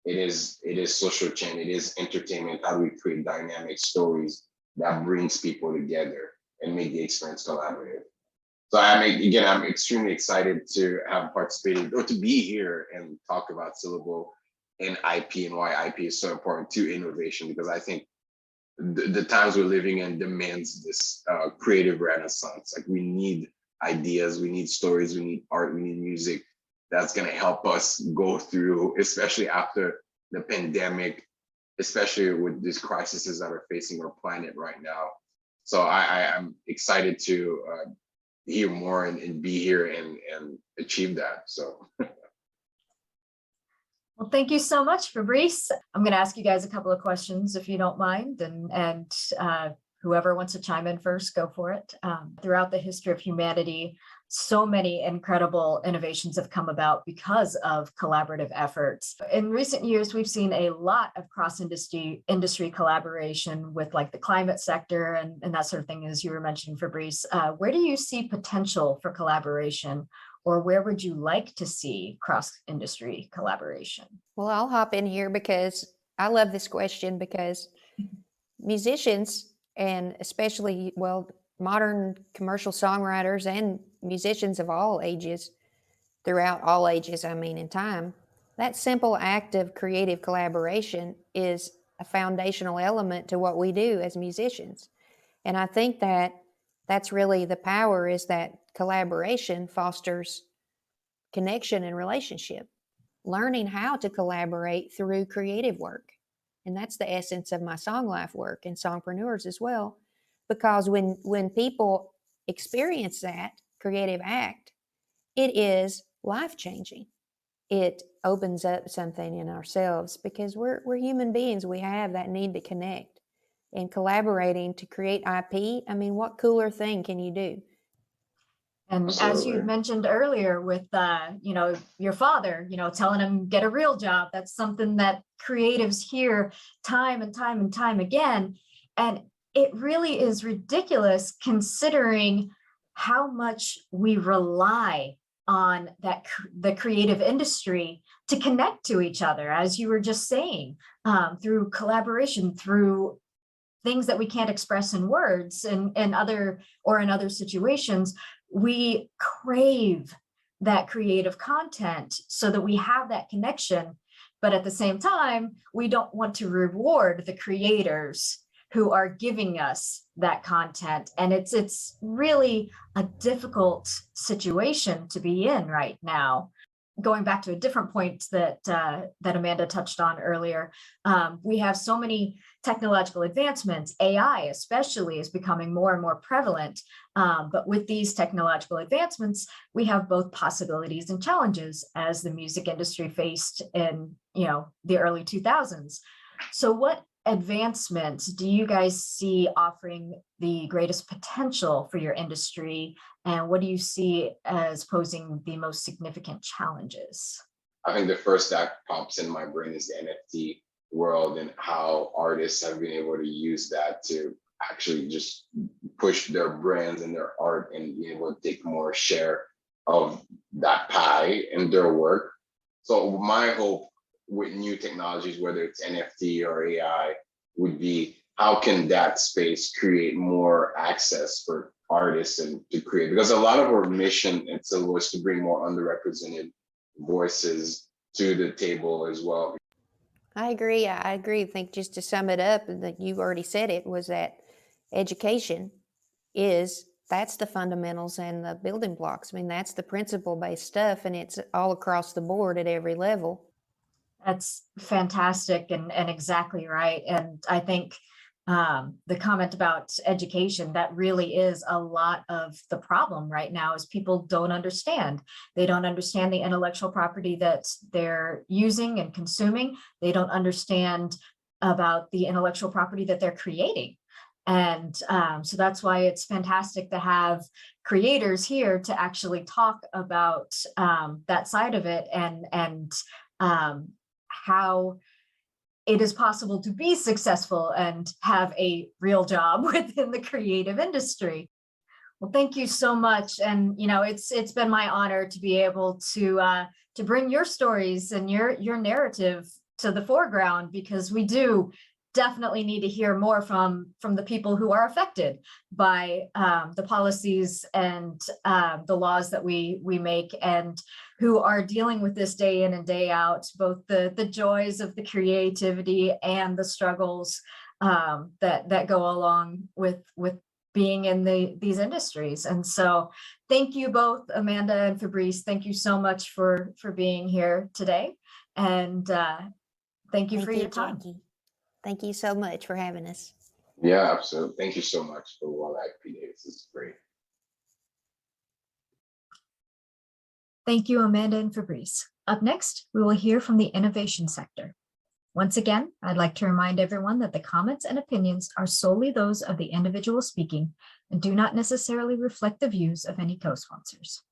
S6: It is social change. It is entertainment. How do we create dynamic stories that brings people together and make the experience collaborative? So I'm extremely excited to have participated or to be here and talk about Syllable and IP and why IP is so important to innovation, because I think the times we're living in demands this creative renaissance. Like, we need ideas, we need stories, we need art, we need music that's going to help us go through, especially after the pandemic, especially with these crises that are facing our planet right now. So I'm excited to hear more and be here and achieve that. So.
S1: Well, thank you so much, Fabrice. I'm going to ask you guys a couple of questions, if you don't mind, and whoever wants to chime in first, go for it. Throughout the history of humanity, so many incredible innovations have come about because of collaborative efforts. In recent years, we've seen a lot of cross-industry collaboration with, like, the climate sector and that sort of thing, as you were mentioning, Fabrice. Where do you see potential for collaboration, or where would you like to see cross-industry collaboration?
S5: Well, I'll hop in here because I love this question, because musicians, and especially, well, modern commercial songwriters and musicians of all ages, throughout all ages, I mean, in time, that simple act of creative collaboration is a foundational element to what we do as musicians. And I think that that's really the power, is that collaboration fosters connection and relationship, learning how to collaborate through creative work. And that's the essence of my Song Life work and Songpreneurs as well. Because when people experience that creative act, it is life-changing. It opens up something in ourselves, because we're human beings. We have that need to connect. And collaborating to create IP, I mean, what cooler thing can you do?
S1: And as you mentioned earlier with, your father, telling him get a real job, that's something that creatives hear time and time and time again. And it really is ridiculous, considering how much we rely on the creative industry to connect to each other, as you were just saying, through collaboration, through things that we can't express in words, and in other situations. We crave that creative content so that we have that connection. But at the same time, we don't want to reward the creators who are giving us that content. And it's really a difficult situation to be in right now. Going back to a different point that Amanda touched on earlier, we have so many technological advancements. AI especially is becoming more and more prevalent. But with these technological advancements, we have both possibilities and challenges, as the music industry faced in the early 2000s. So what advancements do you guys see offering the greatest potential for your industry, and what do you see as posing the most significant challenges?
S6: I think the first that pops in my brain is the NFT world, and how artists have been able to use that to actually just push their brands and their art and be able to take more share of that pie in their work. So my hope with new technologies, whether it's NFT or AI, would be how can that space create more access for artists and to create, because a lot of our mission at Syllable is to bring more underrepresented voices to the table as well.
S5: I agree. I think, just to sum it up, that you've already said it, was that education that's the fundamentals and the building blocks. I mean, that's the principle-based stuff, and it's all across the board at every level.
S1: That's fantastic and exactly right. And I think the comment about education, that really is a lot of the problem right now, is people don't understand. They don't understand the intellectual property that they're using and consuming. They don't understand about the intellectual property that they're creating. And so that's why it's fantastic to have creators here to actually talk about that side of it, and how it is possible to be successful and have a real job within the creative industry. Well, thank you so much. And, it's been my honor to be able to bring your stories and your narrative to the foreground, because we do definitely need to hear more from the people who are affected by the policies and the laws that we make, and who are dealing with this day in and day out, both the joys of the creativity and the struggles that go along with being in these industries. And so thank you both, Amanda and Fabrice. Thank you so much for being here today. And thank you for your time.
S5: Jackie. Thank you so much for having us.
S6: Yeah, absolutely. Thank you so much for World IP Day. This is great.
S1: Thank you, Amanda and Fabrice. Up next, we will hear from the innovation sector. Once again, I'd like to remind everyone that the comments and opinions are solely those of the individual speaking and do not necessarily reflect the views of any co-sponsors.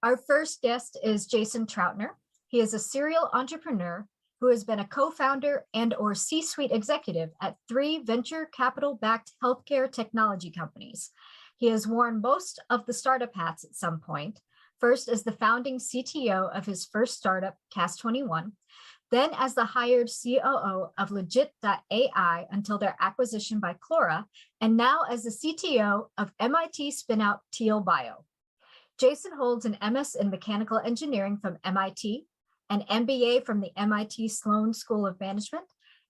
S1: Our first guest is Jason Troutner. He is a serial entrepreneur who has been a co-founder and/or C-suite executive at 3 venture capital-backed healthcare technology companies. He has worn most of the startup hats at some point, first as the founding CTO of his first startup, Cast21, then as the hired COO of Legit.ai until their acquisition by Clora, and now as the CTO of MIT spinout Teal Bio. Jason holds an MS in mechanical engineering from MIT, an MBA from the MIT Sloan School of Management,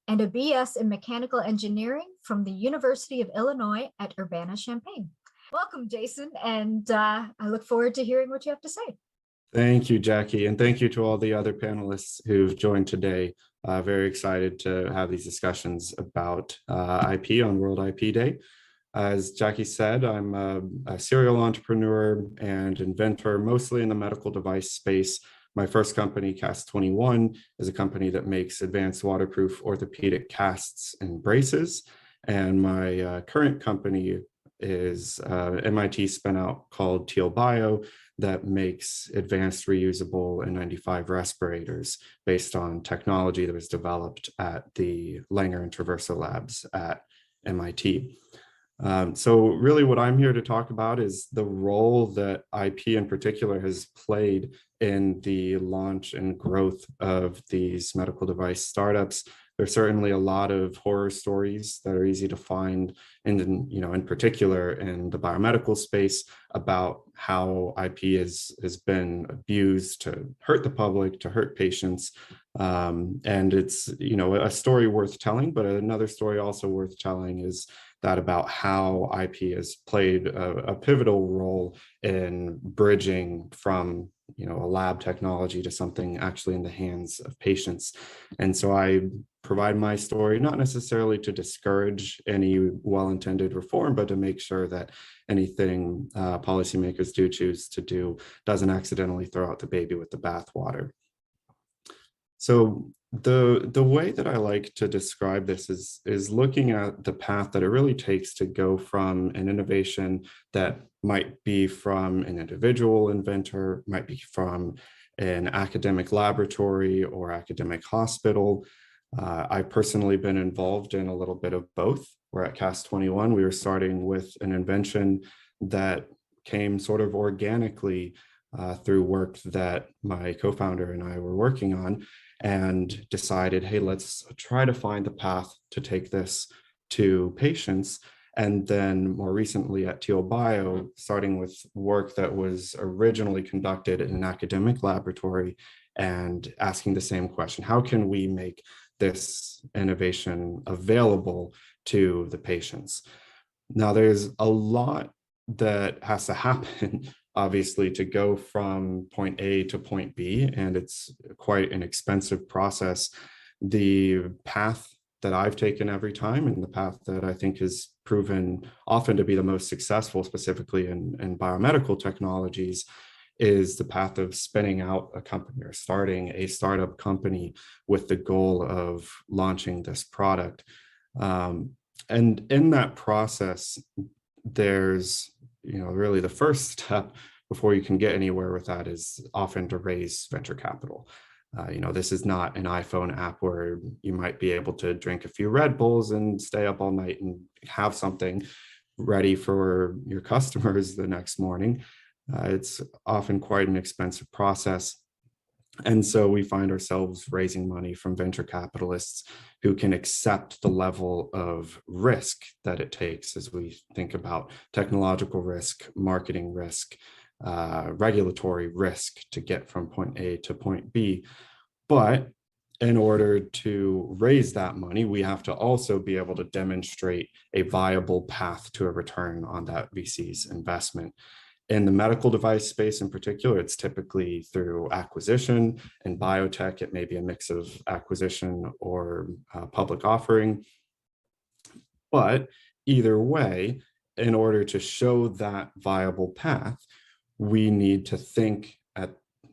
S1: and a BS in mechanical engineering from the University of Illinois at Urbana-Champaign. Welcome, Jason, and I look forward to hearing what you have to say.
S7: Thank you, Jackie, and thank you to all the other panelists who've joined today. Very excited to have these discussions about IP on World IP Day. As Jackie said, I'm a serial entrepreneur and inventor, mostly in the medical device space. My first company, Cast21, is a company that makes advanced waterproof orthopedic casts and braces. And my current company is MIT spinout called Teal Bio that makes advanced reusable N95 respirators based on technology that was developed at the Langer and Traverso labs at MIT. So really what I'm here to talk about is the role that IP in particular has played in the launch and growth of these medical device startups. There's certainly a lot of horror stories that are easy to find, and in particular in the biomedical space, about how IP has been abused to hurt the public, to hurt patients. And it's a story worth telling, but another story also worth telling is that about how IP has played a pivotal role in bridging from a lab technology to something actually in the hands of patients. And so I provide my story, not necessarily to discourage any well-intended reform, but to make sure that anything policymakers do choose to do doesn't accidentally throw out the baby with the bathwater. So the way that I like to describe this is looking at the path that it really takes to go from an innovation that might be from an individual inventor, might be from an academic laboratory or academic hospital. I've personally been involved in a little bit of both. We're at Cast21. We were starting with an invention that came sort of organically through work that my co-founder and I were working on, and decided, hey, let's try to find the path to take this to patients. And then more recently at Teal Bio, starting with work that was originally conducted in an academic laboratory and asking the same question: how can we make this innovation available to the patients? Now, there's a lot that has to happen obviously to go from point A to point B, and it's quite an expensive process. The path that I've taken every time, and the path that I think has proven often to be the most successful, specifically in biomedical technologies, is the path of spinning out a company or starting a startup company with the goal of launching this product. And in that process, there's really the first step before you can get anywhere with that is often to raise venture capital. This is not an iPhone app where you might be able to drink a few Red Bulls and stay up all night and have something ready for your customers the next morning. It's often quite an expensive process. And so we find ourselves raising money from venture capitalists who can accept the level of risk that it takes as we think about technological risk, marketing risk, regulatory risk to get from point A to point B. But in order to raise that money, we have to also be able to demonstrate a viable path to a return on that VC's investment. In the medical device space in particular, it's typically through acquisition. In biotech, it may be a mix of acquisition or public offering. But either way, in order to show that viable path, we need to think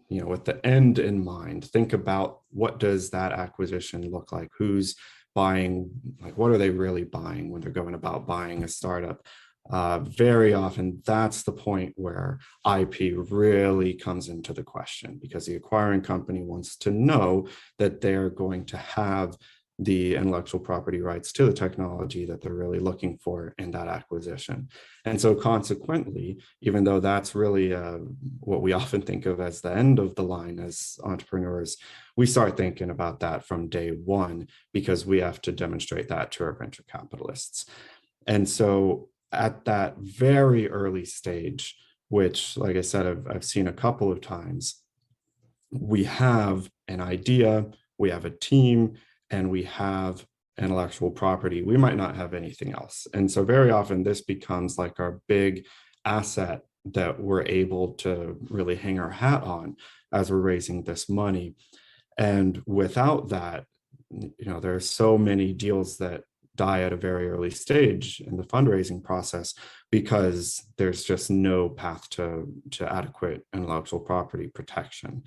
S7: with the end in mind, think about what does that acquisition look like? Who's buying, like what are they really buying when they're going about buying a startup? Very often that's the point where IP really comes into the question, because the acquiring company wants to know that they're going to have the intellectual property rights to the technology that they're really looking for in that acquisition. And so consequently, even though that's really what we often think of as the end of the line as entrepreneurs, we start thinking about that from day one, because we have to demonstrate that to our venture capitalists. And so at that very early stage, which, like I said, I've seen a couple of times, we have an idea, we have a team, and we have intellectual property. We might not have anything else. And so very often this becomes like our big asset that we're able to really hang our hat on as we're raising this money. And without that, there are so many deals that die at a very early stage in the fundraising process because there's just no path to adequate intellectual property protection.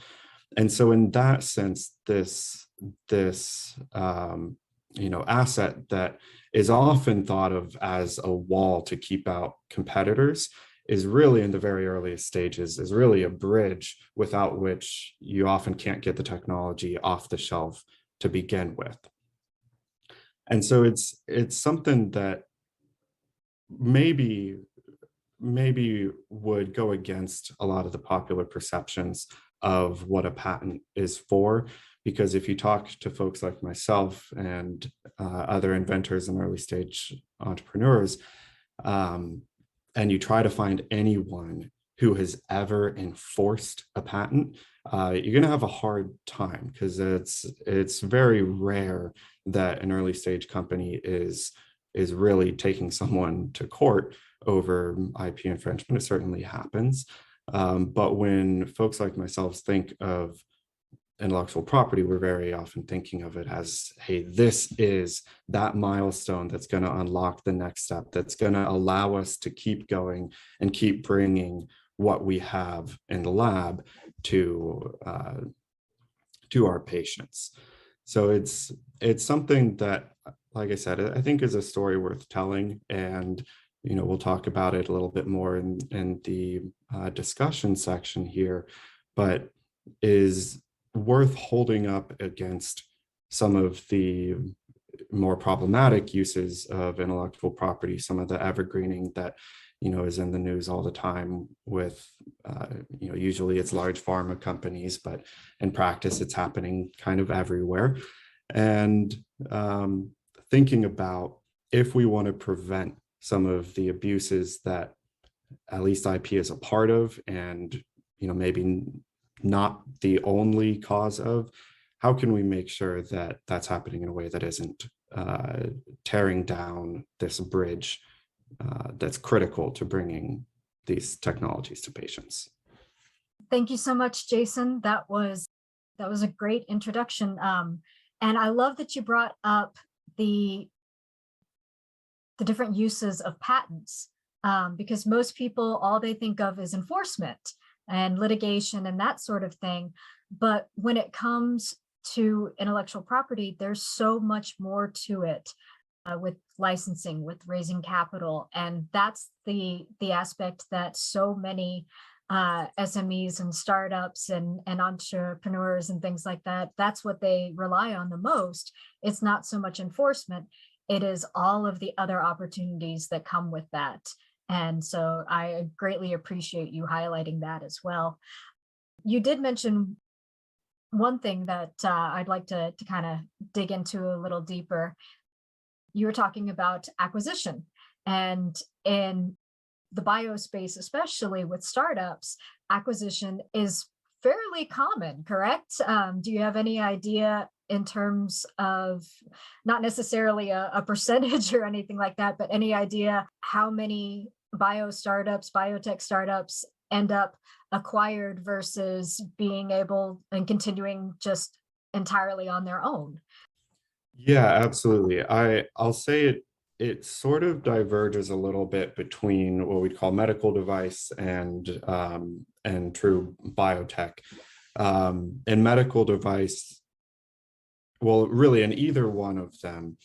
S7: And so in that sense, this asset that is often thought of as a wall to keep out competitors is really, in the very earliest stages, is really a bridge without which you often can't get the technology off the shelf to begin with. And so it's something that maybe would go against a lot of the popular perceptions of what a patent is for, because if you talk to folks like myself and other inventors and early stage entrepreneurs, and you try to find anyone who has ever enforced a patent, you're going to have a hard time, because it's very rare that an early stage company is really taking someone to court over IP infringement. It certainly happens. But when folks like myself think of intellectual property, we're very often thinking of it as, hey, this is that milestone that's going to unlock the next step, that's going to allow us to keep going and keep bringing what we have in the lab to our patients. So it's something that, like I said, I think is a story worth telling, and we'll talk about it a little bit more in the discussion section here, but is worth holding up against some of the more problematic uses of intellectual property, some of the evergreening that is in the news all the time with usually it's large pharma companies, but in practice it's happening kind of everywhere. And thinking about, if we want to prevent some of the abuses that at least IP is a part of, and maybe not the only cause of, how can we make sure that that's happening in a way that isn't tearing down this bridge that's critical to bringing these technologies to patients?
S1: Thank you so much, Jason. That was a great introduction. And I love that you brought up the different uses of patents, because most people, all they think of is enforcement and litigation and that sort of thing. But when it comes to intellectual property, there's so much more to it, with licensing, with raising capital. And that's the aspect that so many SMEs and startups and entrepreneurs and things like that. That's what they rely on the most. It's not so much enforcement. It is all of the other opportunities that come with that. And so I greatly appreciate you highlighting that as well. You did mention one thing that I'd like to kind of dig into a little deeper. You were talking about acquisition, and in the biospace, especially with startups, acquisition is fairly common, correct? Do you have any idea in terms of, not necessarily a percentage or anything like that, but any idea how many biotech startups end up acquired versus being able and continuing just entirely on their own?
S7: Yeah, absolutely. I'll say it sort of diverges a little bit between what we'd call medical device and true biotech. In medical device, well, really in either one of them,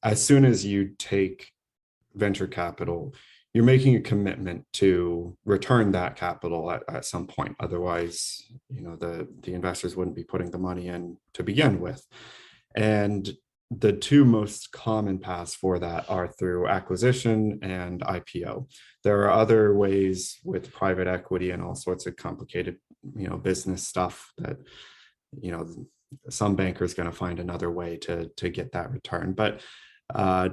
S7: as soon as you take venture capital, you're making a commitment to return that capital at some point. Otherwise, the investors wouldn't be putting the money in to begin with. And the two most common paths for that are through acquisition and IPO. There are other ways with private equity and all sorts of complicated, business stuff that, some banker is going to find another way to get that return. But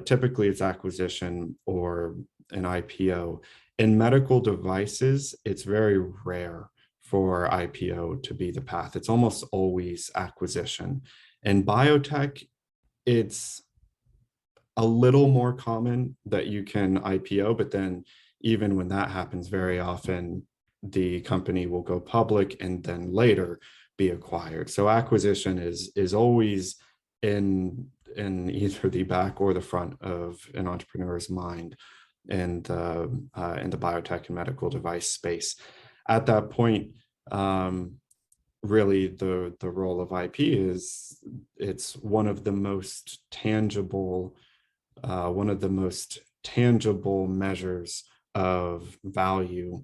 S7: typically it's acquisition or an IPO. In medical devices, it's very rare for IPO to be the path. It's almost always acquisition. In biotech, it's a little more common that you can IPO, but then even when that happens, very often the company will go public and then later be acquired. So acquisition is always in either the back or the front of an entrepreneur's mind in the biotech and medical device space. At that point, really the role of IP is it's one of the most tangible measures of value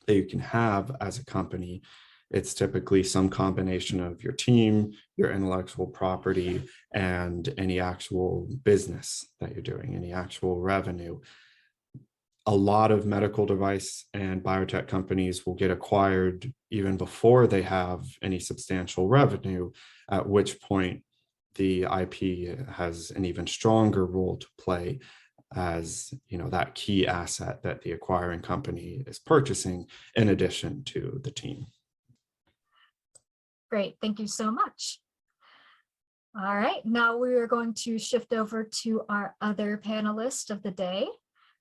S7: that you can have as a company. It's typically some combination of your team, your intellectual property, and any actual business that you're doing, any actual revenue. A lot of medical device and biotech companies will get acquired even before they have any substantial revenue, at which point the IP has an even stronger role to play as that key asset that the acquiring company is purchasing in addition to the team.
S1: Great, thank you so much. All right, now we are going to shift over to our other panelist of the day,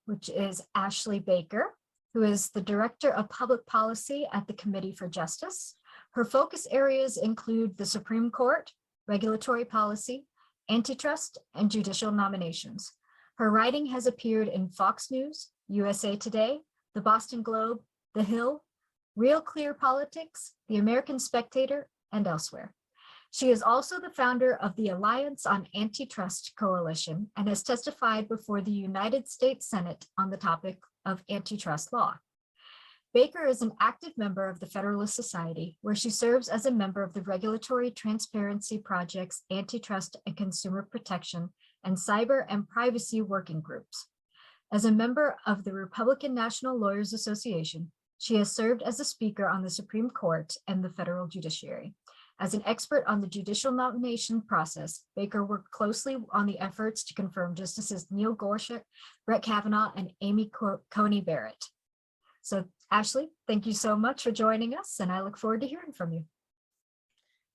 S1: which is Ashley Baker, who is the Director of Public Policy at the Committee for Justice. Her focus areas include the Supreme Court, regulatory policy, antitrust, and judicial nominations. Her writing has appeared in Fox News, USA Today, the Boston Globe, The Hill, Real Clear Politics, The American Spectator, and elsewhere. She is also the founder of the Alliance on Antitrust Coalition and has testified before the United States Senate on the topic of antitrust law. Baker is an active member of the Federalist Society, where she serves as a member of the Regulatory Transparency Project's Antitrust and Consumer Protection and Cyber and Privacy Working Groups. As a member of the Republican National Lawyers Association, she has served as a speaker on the Supreme Court and the federal judiciary. As an expert on the judicial nomination process, Baker worked closely on the efforts to confirm Justices Neil Gorsuch, Brett Kavanaugh, and Amy Coney Barrett. So Ashley, thank you so much for joining us, and I look forward to hearing from you.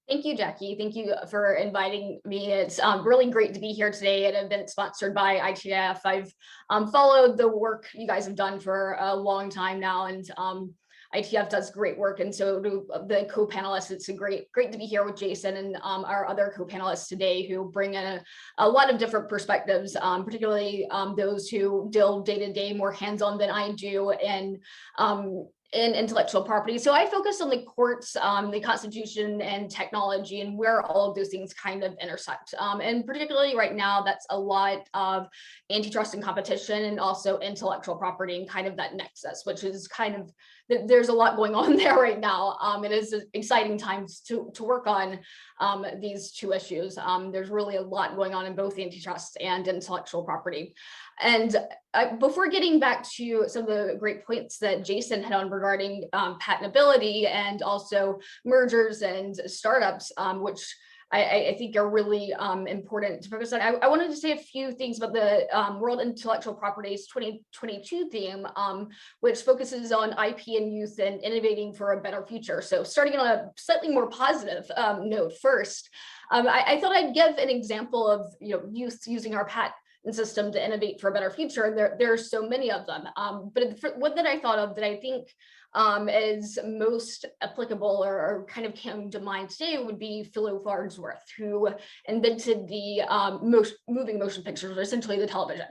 S8: Thank you, Jackie. Thank you for inviting me. It's really great to be here today at an event sponsored by ITIF. I've followed the work you guys have done for a long time now, and ITIF does great work, and so do the co-panelists. It's great to be here with Jason and our other co-panelists today who bring in a lot of different perspectives, particularly those who deal day-to-day more hands-on than I do in intellectual property. So I focus on the courts, the Constitution, and technology, and where all of those things kind of intersect. And particularly right now, that's a lot of antitrust and competition, and also intellectual property, and kind of that nexus, which is kind of there's a lot going on there right now. It is exciting times to work on these two issues. There's really a lot going on in both antitrust and intellectual property. And before getting back to some of the great points that Jason hit on regarding patentability and also mergers and startups, which I think are really important to focus on, I wanted to say a few things about the World Intellectual Properties 2022 theme, which focuses on IP and youth and innovating for a better future. So starting on a slightly more positive note first, I thought I'd give an example of youth using our patent system to innovate for a better future. And there are so many of them. But one that I thought of that I think is most applicable or kind of came to mind today would be Philo Farnsworth, who invented the moving motion pictures, or essentially the television.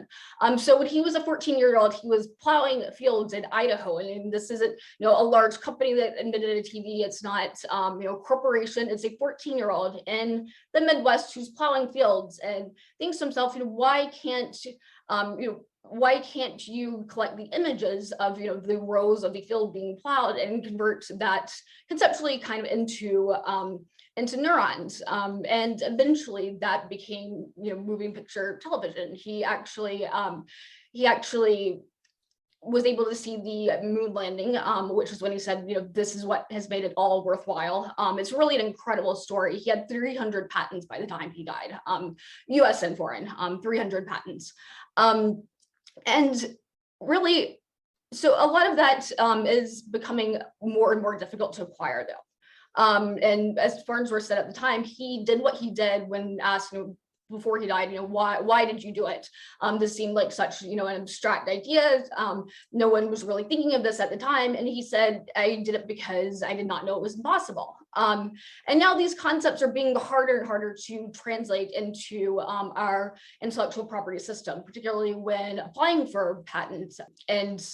S8: So when he was a 14-year-old, he was plowing fields in Idaho, and this isn't a large company that invented a TV. It's not a corporation. It's a 14-year-old in the Midwest who's plowing fields and thinks to himself, why can't you collect the images of the rows of the field being plowed and convert that conceptually kind of into neurons, and eventually that became moving picture television. He actually was able to see the moon landing, which is when he said, this is what has made it all worthwhile. It's really an incredible story. He had 300 patents by the time he died, US and foreign, 300 patents. And really, so a lot of that is becoming more and more difficult to acquire, though. And as Farnsworth said at the time, he did what he did when asked, before he died, why did you do it? This seemed like such, an abstract idea. No one was really thinking of this at the time. And he said, I did it because I did not know it was impossible. And now these concepts are being harder and harder to translate into our intellectual property system, particularly when applying for patents and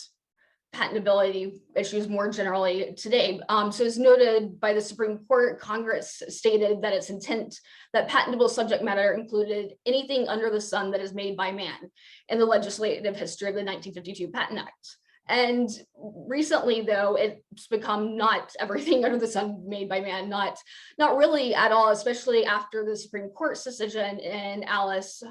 S8: patentability issues more generally today. So as noted by the Supreme Court, Congress stated that its intent that patentable subject matter included anything under the sun that is made by man in the legislative history of the 1952 Patent Act. And recently, though, it's become not everything under the sun made by man, not really at all, especially after the Supreme Court's decision in Alice,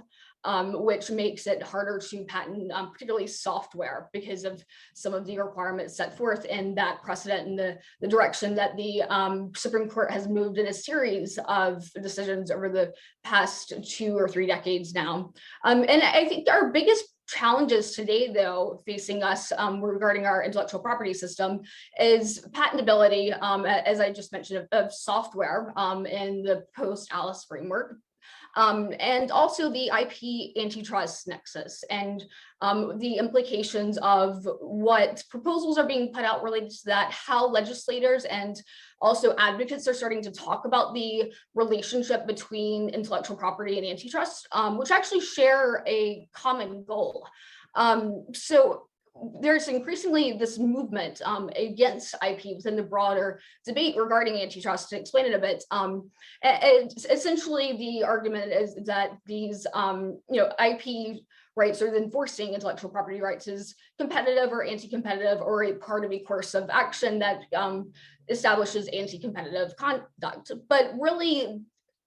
S8: which makes it harder to patent, particularly software, because of some of the requirements set forth in that precedent and the direction that the Supreme Court has moved in a series of decisions over the past 2 or 3 decades now. And I think our biggest challenges today, though, facing us regarding our intellectual property system is patentability, as I just mentioned, of software in the post-Alice framework. And also the IP antitrust nexus and the implications of what proposals are being put out related to that, how legislators and also advocates are starting to talk about the relationship between intellectual property and antitrust, which actually share a common goal. So there's increasingly this movement against IP within the broader debate regarding antitrust. To explain it a bit, essentially the argument is that these IP rights or enforcing intellectual property rights is competitive or anti-competitive, or a part of a course of action that establishes anti-competitive conduct. But really,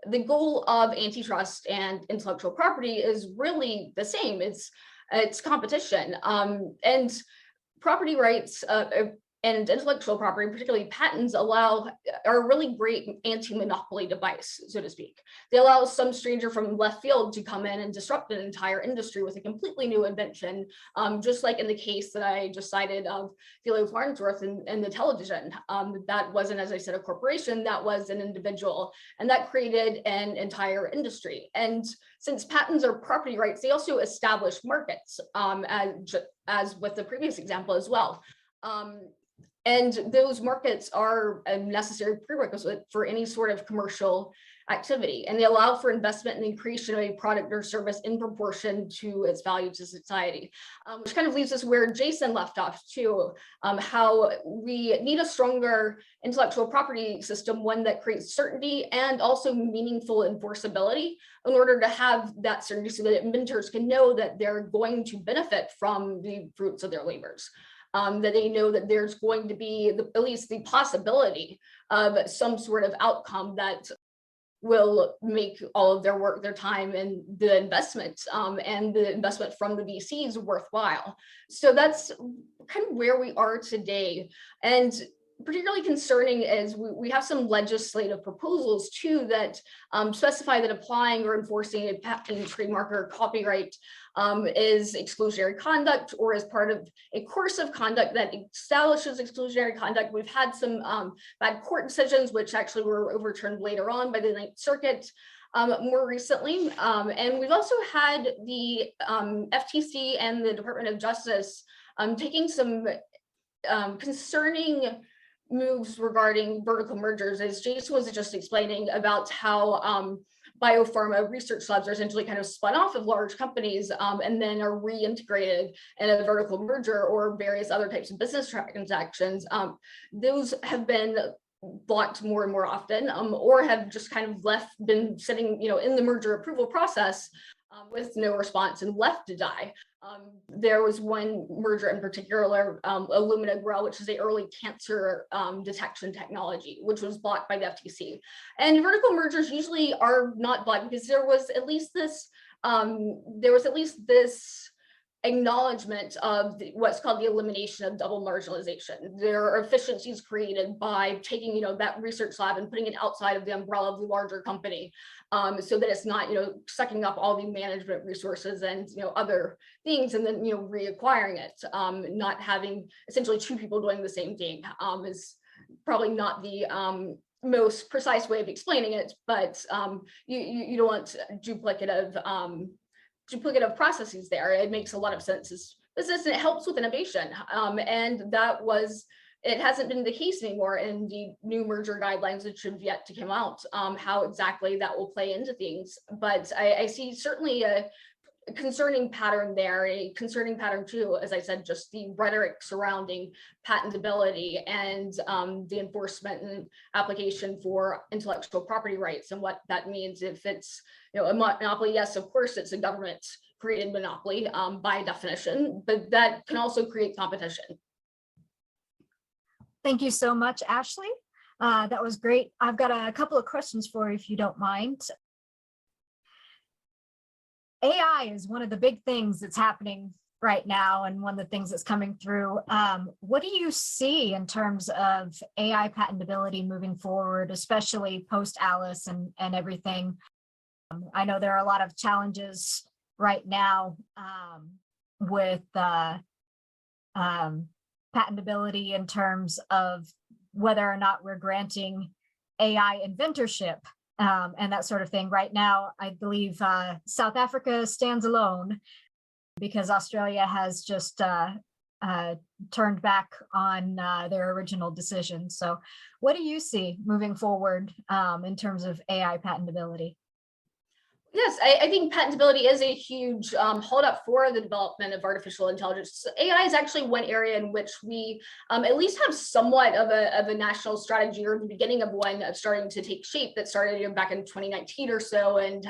S8: the goal of antitrust and intellectual property is really the same. It's competition, and property rights and intellectual property, particularly patents, are a really great anti-monopoly device, so to speak. They allow some stranger from left field to come in and disrupt an entire industry with a completely new invention, just like in the case that I just cited of Philo Farnsworth and the television. That wasn't, as I said, a corporation, that was an individual, and that created an entire industry. And since patents are property rights, they also establish markets, as with the previous example as well. And those markets are a necessary prerequisite for any sort of commercial activity, and they allow for investment in the creation of a product or service in proportion to its value to society, which kind of leaves us where Jason left off too, how we need a stronger intellectual property system, one that creates certainty and also meaningful enforceability, in order to have that certainty so that inventors can know that they're going to benefit from the fruits of their labors. that they know that there's going to be at least the possibility of some sort of outcome that will make all of their work, their time, and the investment from the VCs worthwhile. So that's kind of where we are today. And particularly concerning is we have some legislative proposals too that specify that applying or enforcing a patent, trademark, or copyright is exclusionary conduct or as part of a course of conduct that establishes exclusionary conduct. We've had some bad court decisions, which actually were overturned later on by the Ninth Circuit more recently. And we've also had the FTC and the Department of Justice taking some concerning moves regarding vertical mergers, as Jason was just explaining about how biopharma research labs are essentially kind of spun off of large companies and then are reintegrated in a vertical merger or various other types of business transactions. Those have been blocked more and more often, or have just kind of been sitting, in the merger approval process with no response and left to die. There was one merger in particular, Illumina Grell, which is an early cancer detection technology, which was blocked by the FTC. And vertical mergers usually are not blocked because there was at least this acknowledgement of what's called the elimination of double marginalization. There are efficiencies created by taking, that research lab and putting it outside of the umbrella of the larger company, so that it's not, sucking up all the management resources and, other things, and then, reacquiring it. Not having essentially two people doing the same thing is probably not the most precise way of explaining it, but you don't want duplicative processes there. It makes a lot of sense as business, and it helps with innovation. And it hasn't been the case anymore in the new merger guidelines that should have yet to come out, how exactly that will play into things. But I see certainly a concerning pattern there, a concerning pattern too, as I said, just the rhetoric surrounding patentability and the enforcement and application for intellectual property rights and what that means. If it's a monopoly, yes, of course, it's a government created monopoly by definition, but that can also create competition.
S1: Thank you so much, Ashley. That was great. I've got a couple of questions for you, if you don't mind. AI is one of the big things that's happening right now, and one of the things that's coming through. What do you see in terms of AI patentability moving forward, especially post Alice and everything? I know there are a lot of challenges right now with patentability in terms of whether or not we're granting AI inventorship and that sort of thing. Right now, I believe South Africa stands alone because Australia has just turned back on their original decision. So what do you see moving forward in terms of AI patentability?
S8: Yes, I think patentability is a huge holdup for the development of artificial intelligence. AI is actually one area in which we at least have somewhat of a national strategy, or the beginning of one starting to take shape, that started back in 2019 or so, and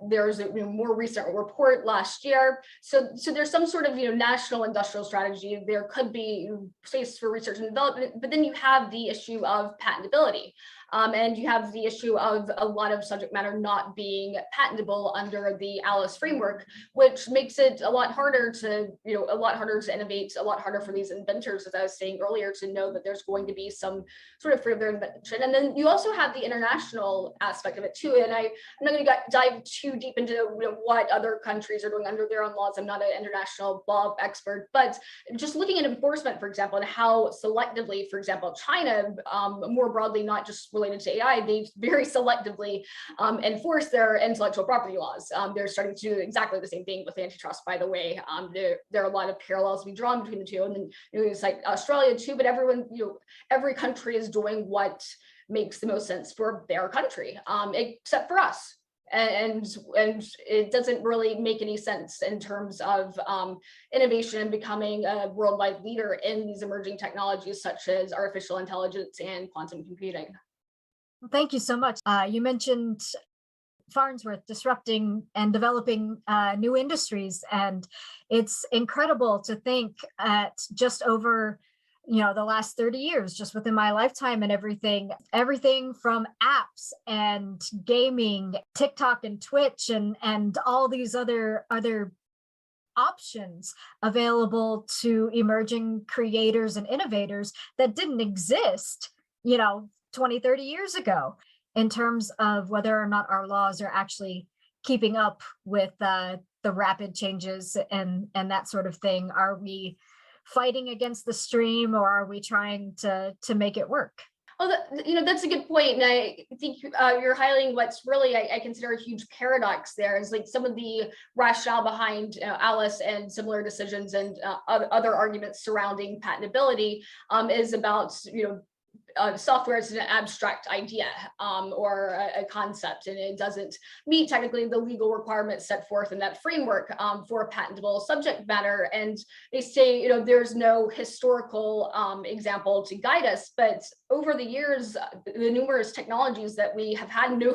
S8: there's a more recent report last year. So there's some sort of national industrial strategy. There could be space for research and development, but then you have the issue of patentability. And you have the issue of a lot of subject matter not being patentable under the Alice framework, which makes it a lot harder to, innovate, a lot harder for these inventors, as I was saying earlier, to know that there's going to be some sort of further invention. And then you also have the international aspect of it too. And I'm not going to dive too deep into what other countries are doing under their own laws. I'm not an international law expert, but just looking at enforcement, for example, and how selectively, for example, China, more broadly, not just related to AI, they very selectively enforce their intellectual property laws. They're starting to do exactly the same thing with antitrust, by the way. There are a lot of parallels to be drawn between the two, and then it's like Australia too, but everyone, every country is doing what makes the most sense for their country, except for us. And it doesn't really make any sense in terms of innovation and becoming a worldwide leader in these emerging technologies such as artificial intelligence and quantum computing.
S1: Thank you so much. You mentioned Farnsworth disrupting and developing new industries. And it's incredible to think at just over the last 30 years, just within my lifetime and everything from apps and gaming, TikTok and Twitch and all these other options available to emerging creators and innovators that didn't exist, 20, 30 years ago, in terms of whether or not our laws are actually keeping up with the rapid changes and that sort of thing. Are we fighting against the stream, or are we trying to make it work?
S8: Well, that's a good point. And I think you're highlighting what's really, I consider a huge paradox there, is like some of the rationale behind Alice and similar decisions and other arguments surrounding patentability is about, software is an abstract idea or a concept, and it doesn't meet technically the legal requirements set forth in that framework for patentable subject matter. And they say, there's no historical example to guide us, but over the years, the numerous technologies that we have had no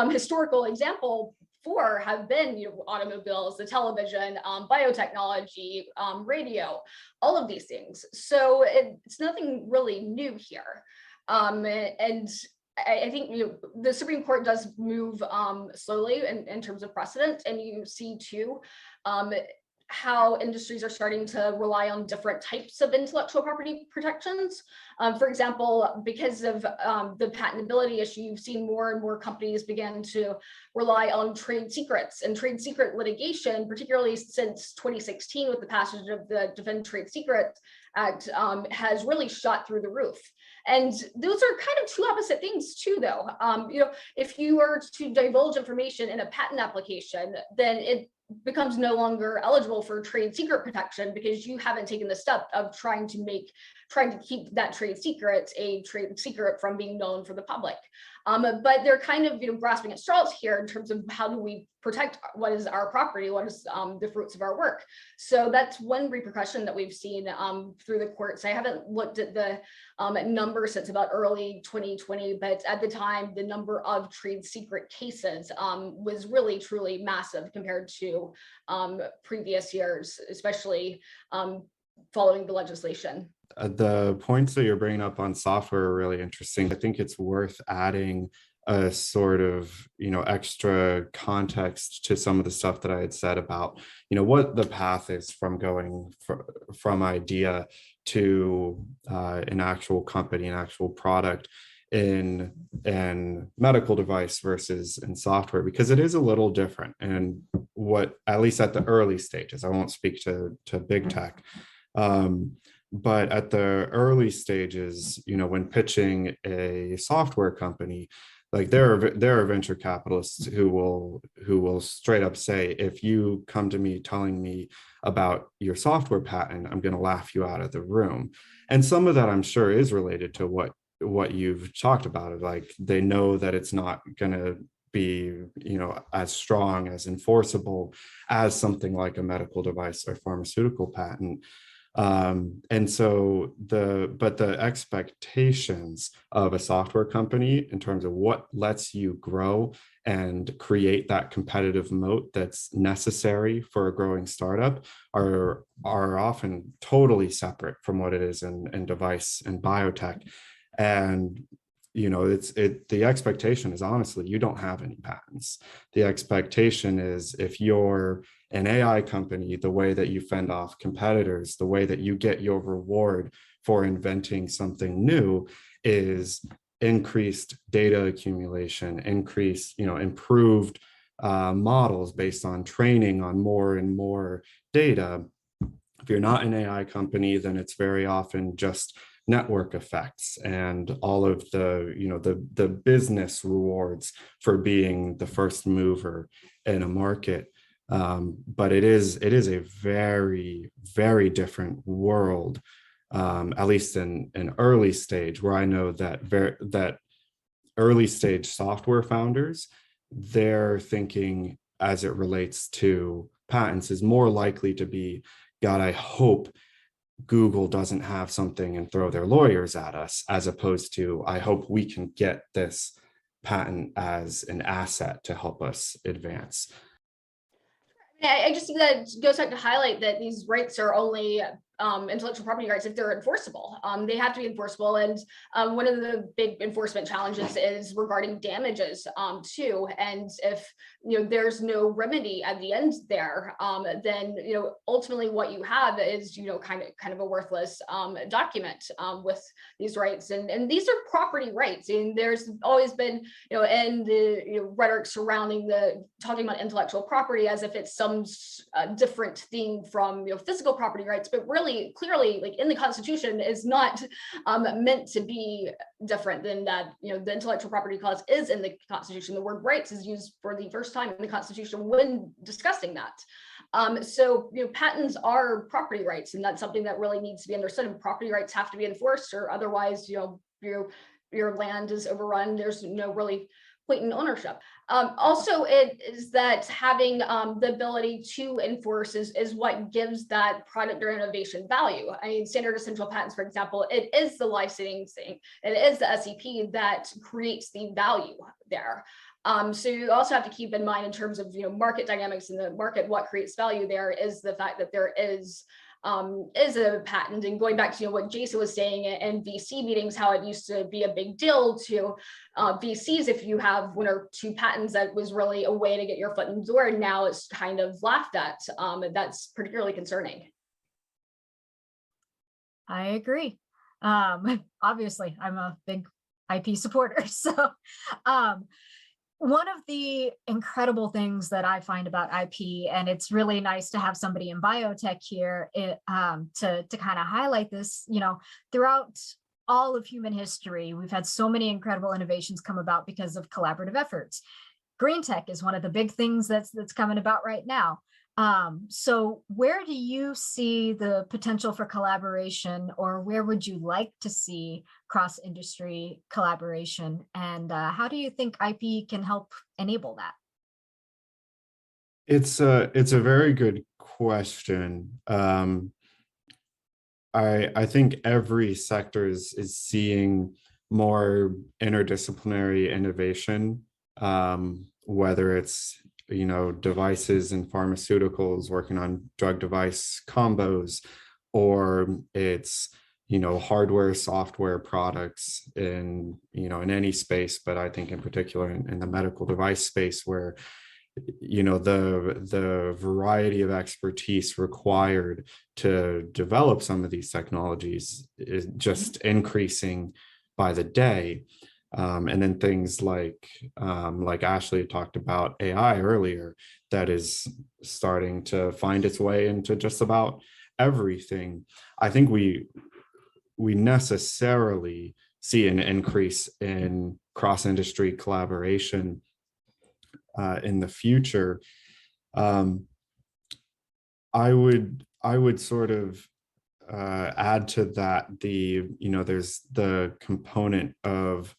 S8: historical example for have been automobiles, the television, biotechnology, radio, all of these things. So it's nothing really new here. And I think the Supreme Court does move slowly in terms of precedent, and you see too how industries are starting to rely on different types of intellectual property protections. For example, because of the patentability issue, you've seen more and more companies begin to rely on trade secrets, and trade secret litigation, particularly since 2016 with the passage of the Defend Trade Secret Act, has really shot through the roof. And those are kind of two opposite things too, though. If you were to divulge information in a patent application, then it becomes no longer eligible for trade secret protection because you haven't taken the step of trying to keep that trade secret a trade secret from being known for the public. But they're kind of grasping at straws here in terms of how do we protect what is our property, what is the fruits of our work. So that's one repercussion that we've seen through the courts. I haven't looked at the number since about early 2020, but at the time, the number of trade secret cases was really, truly massive compared to previous years, especially following the legislation.
S7: The points that you're bringing up on software are really interesting. I think it's worth adding a sort of, extra context to some of the stuff that I had said about, what the path is from going from idea to an actual company, an actual product in medical device versus in software, because it is a little different. And what, at least at the early stages, I won't speak to big tech, but at the early stages, when pitching a software company, like there are venture capitalists who will straight up say, if you come to me telling me about your software patent, I'm going to laugh you out of the room. And some of that, I'm sure, is related to what you've talked about. Like they know that it's not going to be, as strong, as enforceable as something like a medical device or pharmaceutical patent. And so the expectations of a software company in terms of what lets you grow and create that competitive moat that's necessary for a growing startup are often totally separate from what it is in device and biotech. And the expectation is, honestly, you don't have any patents. The expectation is, if you're an AI company, the way that you fend off competitors, the way that you get your reward for inventing something new is increased data accumulation, improved models based on training on more and more data. If you're not an AI company, then it's very often just network effects and all of the business rewards for being the first mover in a market. But it is a very, very different world, at least in an early stage, where I know that early stage software founders, their thinking as it relates to patents is more likely to be, God, I hope Google doesn't have something and throw their lawyers at us, as opposed to, I hope we can get this patent as an asset to help us advance.
S8: I just think that goes back to highlight that these rights are only intellectual property rights if they're enforceable. They have to be enforceable, and one of the big enforcement challenges is regarding damages too. And if there's no remedy at the end there, then ultimately what you have is kind of a worthless document with these rights, and these are property rights. And there's always been in the rhetoric surrounding talking about intellectual property as if it's some different thing from physical property rights, but really clearly, like in the Constitution, is not meant to be different than that. The intellectual property clause is in the Constitution. The word rights is used for the first time in the Constitution when discussing that. So patents are property rights, and that's something that really needs to be understood. And property rights have to be enforced, or otherwise, your land is overrun. There's no really point in ownership. Also, it is that having the ability to enforce is what gives that product or innovation value. I mean, standard essential patents, for example, it is the licensing, it is the SEP that creates the value there. So you also have to keep in mind in terms of market dynamics in the market, what creates value there is the fact that there is a patent. And going back to what Jason was saying in VC meetings, how it used to be a big deal to VCs if you have 1 or 2 patents, that was really a way to get your foot in the door. And now it's kind of laughed at. That's particularly concerning.
S1: I agree. Obviously, I'm a big IP supporter. So one of the incredible things that I find about IP, and it's really nice to have somebody in biotech here to kind of highlight this, throughout all of human history, we've had so many incredible innovations come about because of collaborative efforts. Green tech is one of the big things that's coming about right now. So where do you see the potential for collaboration, or where would you like to see cross-industry collaboration? And how do you think IP can help enable that?
S7: It's a very good question. I think every sector is seeing more interdisciplinary innovation, whether it's devices and pharmaceuticals working on drug device combos, or it's hardware, software products in in any space, but I think in particular in the medical device space, where the variety of expertise required to develop some of these technologies is just increasing by the day. And then things like Ashley talked about AI earlier, that is starting to find its way into just about everything. I think we necessarily see an increase in cross-industry collaboration in the future. I would sort of add to that there's the component of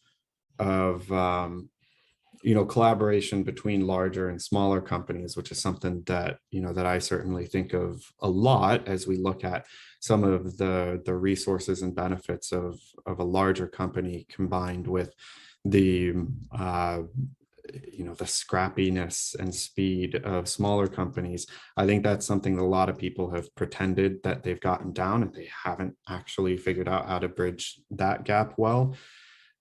S7: collaboration between larger and smaller companies, which is something that that I certainly think of a lot as we look at some of the resources and benefits of a larger company combined with the the scrappiness and speed of smaller companies. I think that's something that a lot of people have pretended that they've gotten down, and they haven't actually figured out how to bridge that gap well.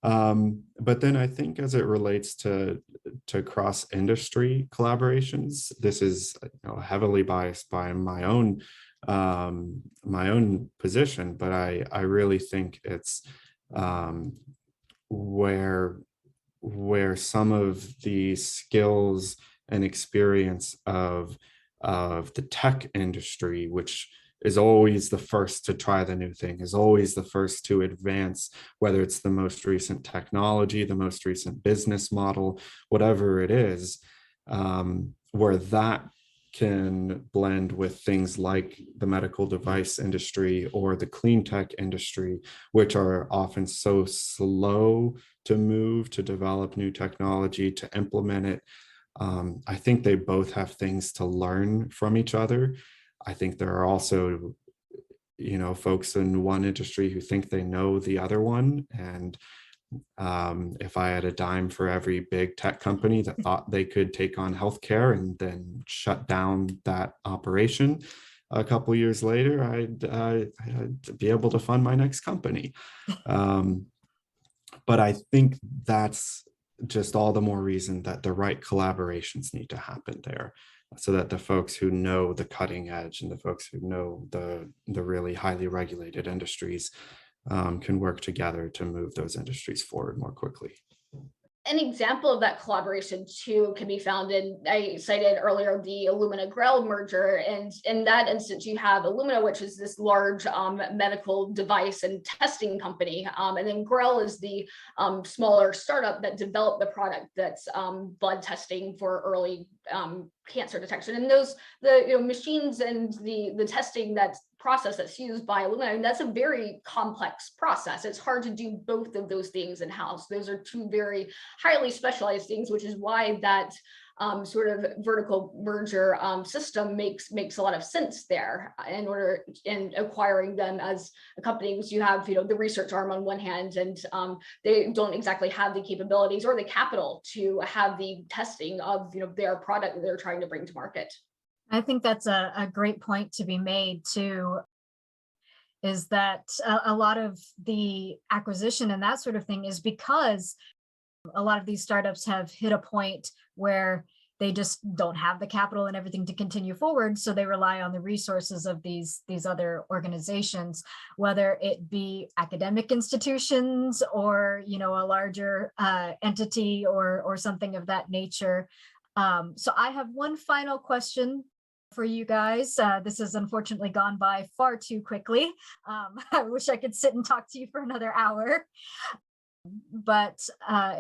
S7: But then I think as it relates to cross-industry collaborations, this is heavily biased by my own position, but I really think it's where some of the skills and experience of the tech industry, which is always the first to try the new thing, is always the first to advance, whether it's the most recent technology, the most recent business model, whatever it is, where that can blend with things like the medical device industry or the clean tech industry, which are often so slow to move, to develop new technology, to implement it. I think they both have things to learn from each other. I think there are also, folks in one industry who think they know the other one, and If I had a dime for every big tech company that thought they could take on healthcare and then shut down that operation, a couple years later, I'd be able to fund my next company. But I think that's just all the more reason that the right collaborations need to happen there, so that the folks who know the cutting edge and the folks who know the really highly regulated industries can work together to move those industries forward more quickly.
S8: An example of that collaboration too can be found in, I cited earlier, the Illumina-Grell merger. And in that instance, you have Illumina, which is this large medical device and testing company. And then Grell is the smaller startup that developed the product that's blood testing for early cancer detection. And those, the machines and the testing process that's used by Illumina, I mean, that's a very complex process. It's hard to do both of those things in-house. Those are two very highly specialized things, which is why that sort of vertical merger system makes a lot of sense there. In acquiring them as a company, because you have the research arm on one hand, and they don't exactly have the capabilities or the capital to have the testing of their product that they're trying to bring to market.
S1: I think that's a great point to be made too, is that a lot of the acquisition and that sort of thing is because a lot of these startups have hit a point where they just don't have the capital and everything to continue forward. So they rely on the resources of these other organizations, whether it be academic institutions or, a larger entity or something of that nature. So I have one final question for you guys. This has unfortunately gone by far too quickly. I wish I could sit and talk to you for another hour. But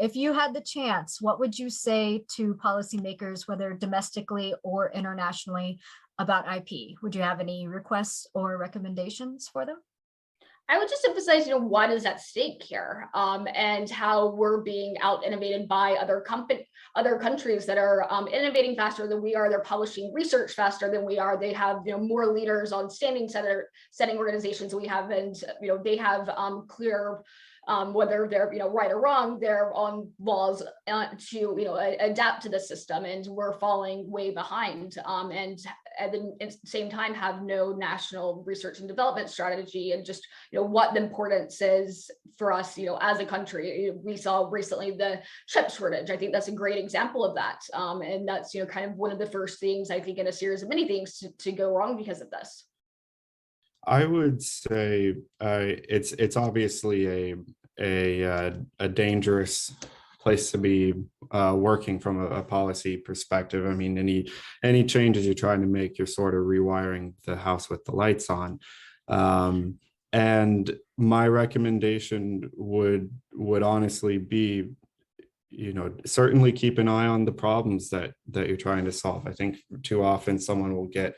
S1: if you had the chance, what would you say to policymakers, whether domestically or internationally, about IP? Would you have any requests or recommendations for them?
S8: I would just emphasize, what is at stake here, and how we're being out innovated by other countries that are innovating faster than we are. They're publishing research faster than we are. They have more leaders on setting organizations than we have, and they have clear. Whether they're right or wrong, they're on laws to adapt to the system, and we're falling way behind. And at the same time, have no national research and development strategy, and just what the importance is for us, as a country. We saw recently the chip shortage. I think that's a great example of that, and that's kind of one of the first things, I think, in a series of many things to go wrong because of this.
S7: I would say it's obviously a dangerous place to be working from a policy perspective. I mean, any changes you're trying to make, you're sort of rewiring the house with the lights on. And my recommendation would honestly be, certainly keep an eye on the problems that you're trying to solve. I think too often someone will get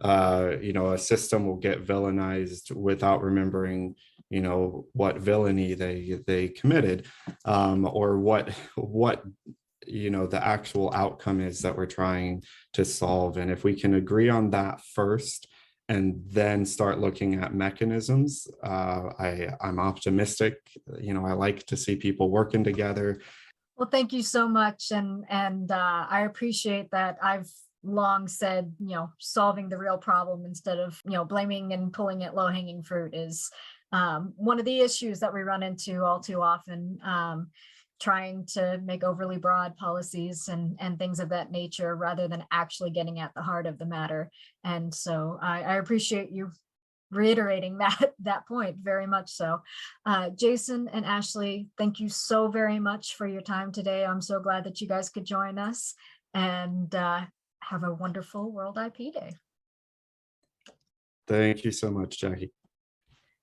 S7: a system will get villainized without remembering, what villainy they committed, or what the actual outcome is that we're trying to solve. And if we can agree on that first, and then start looking at mechanisms, I'm optimistic. I like to see people working together.
S1: Well, thank you so much, and I appreciate that. I've long said, solving the real problem instead of, blaming and pulling at low-hanging fruit is one of the issues that we run into all too often, trying to make overly broad policies and things of that nature rather than actually getting at the heart of the matter. And so I appreciate you reiterating that point very much so. Jason and Ashley, thank you so very much for your time today. I'm so glad that you guys could join us, and have a wonderful World IP Day.
S7: Thank you so much, Jackie.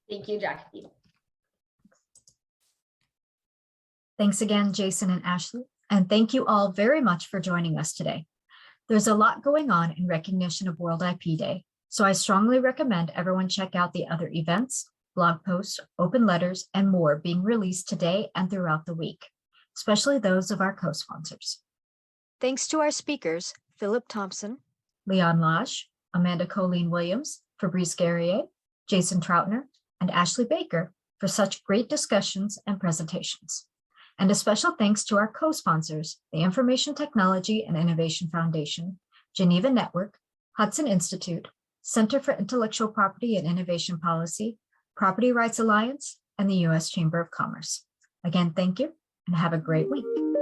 S8: Thank you, Jackie.
S1: Thanks again, Jason and Ashley. And thank you all very much for joining us today. There's a lot going on in recognition of World IP Day, so I strongly recommend everyone check out the other events, blog posts, open letters, and more being released today and throughout the week, especially those of our co-sponsors.
S2: Thanks to our speakers, Philip Thompson,
S1: Leon Lodge, Amanda Colleen Williams, Fabrice Guerrier, Jason Troutner, and Ashley Baker for such great discussions and presentations. And a special thanks to our co-sponsors, the Information Technology and Innovation Foundation, Geneva Network, Hudson Institute, Center for Intellectual Property and Innovation Policy, Property Rights Alliance, and the U.S. Chamber of Commerce. Again, thank you and have a great week.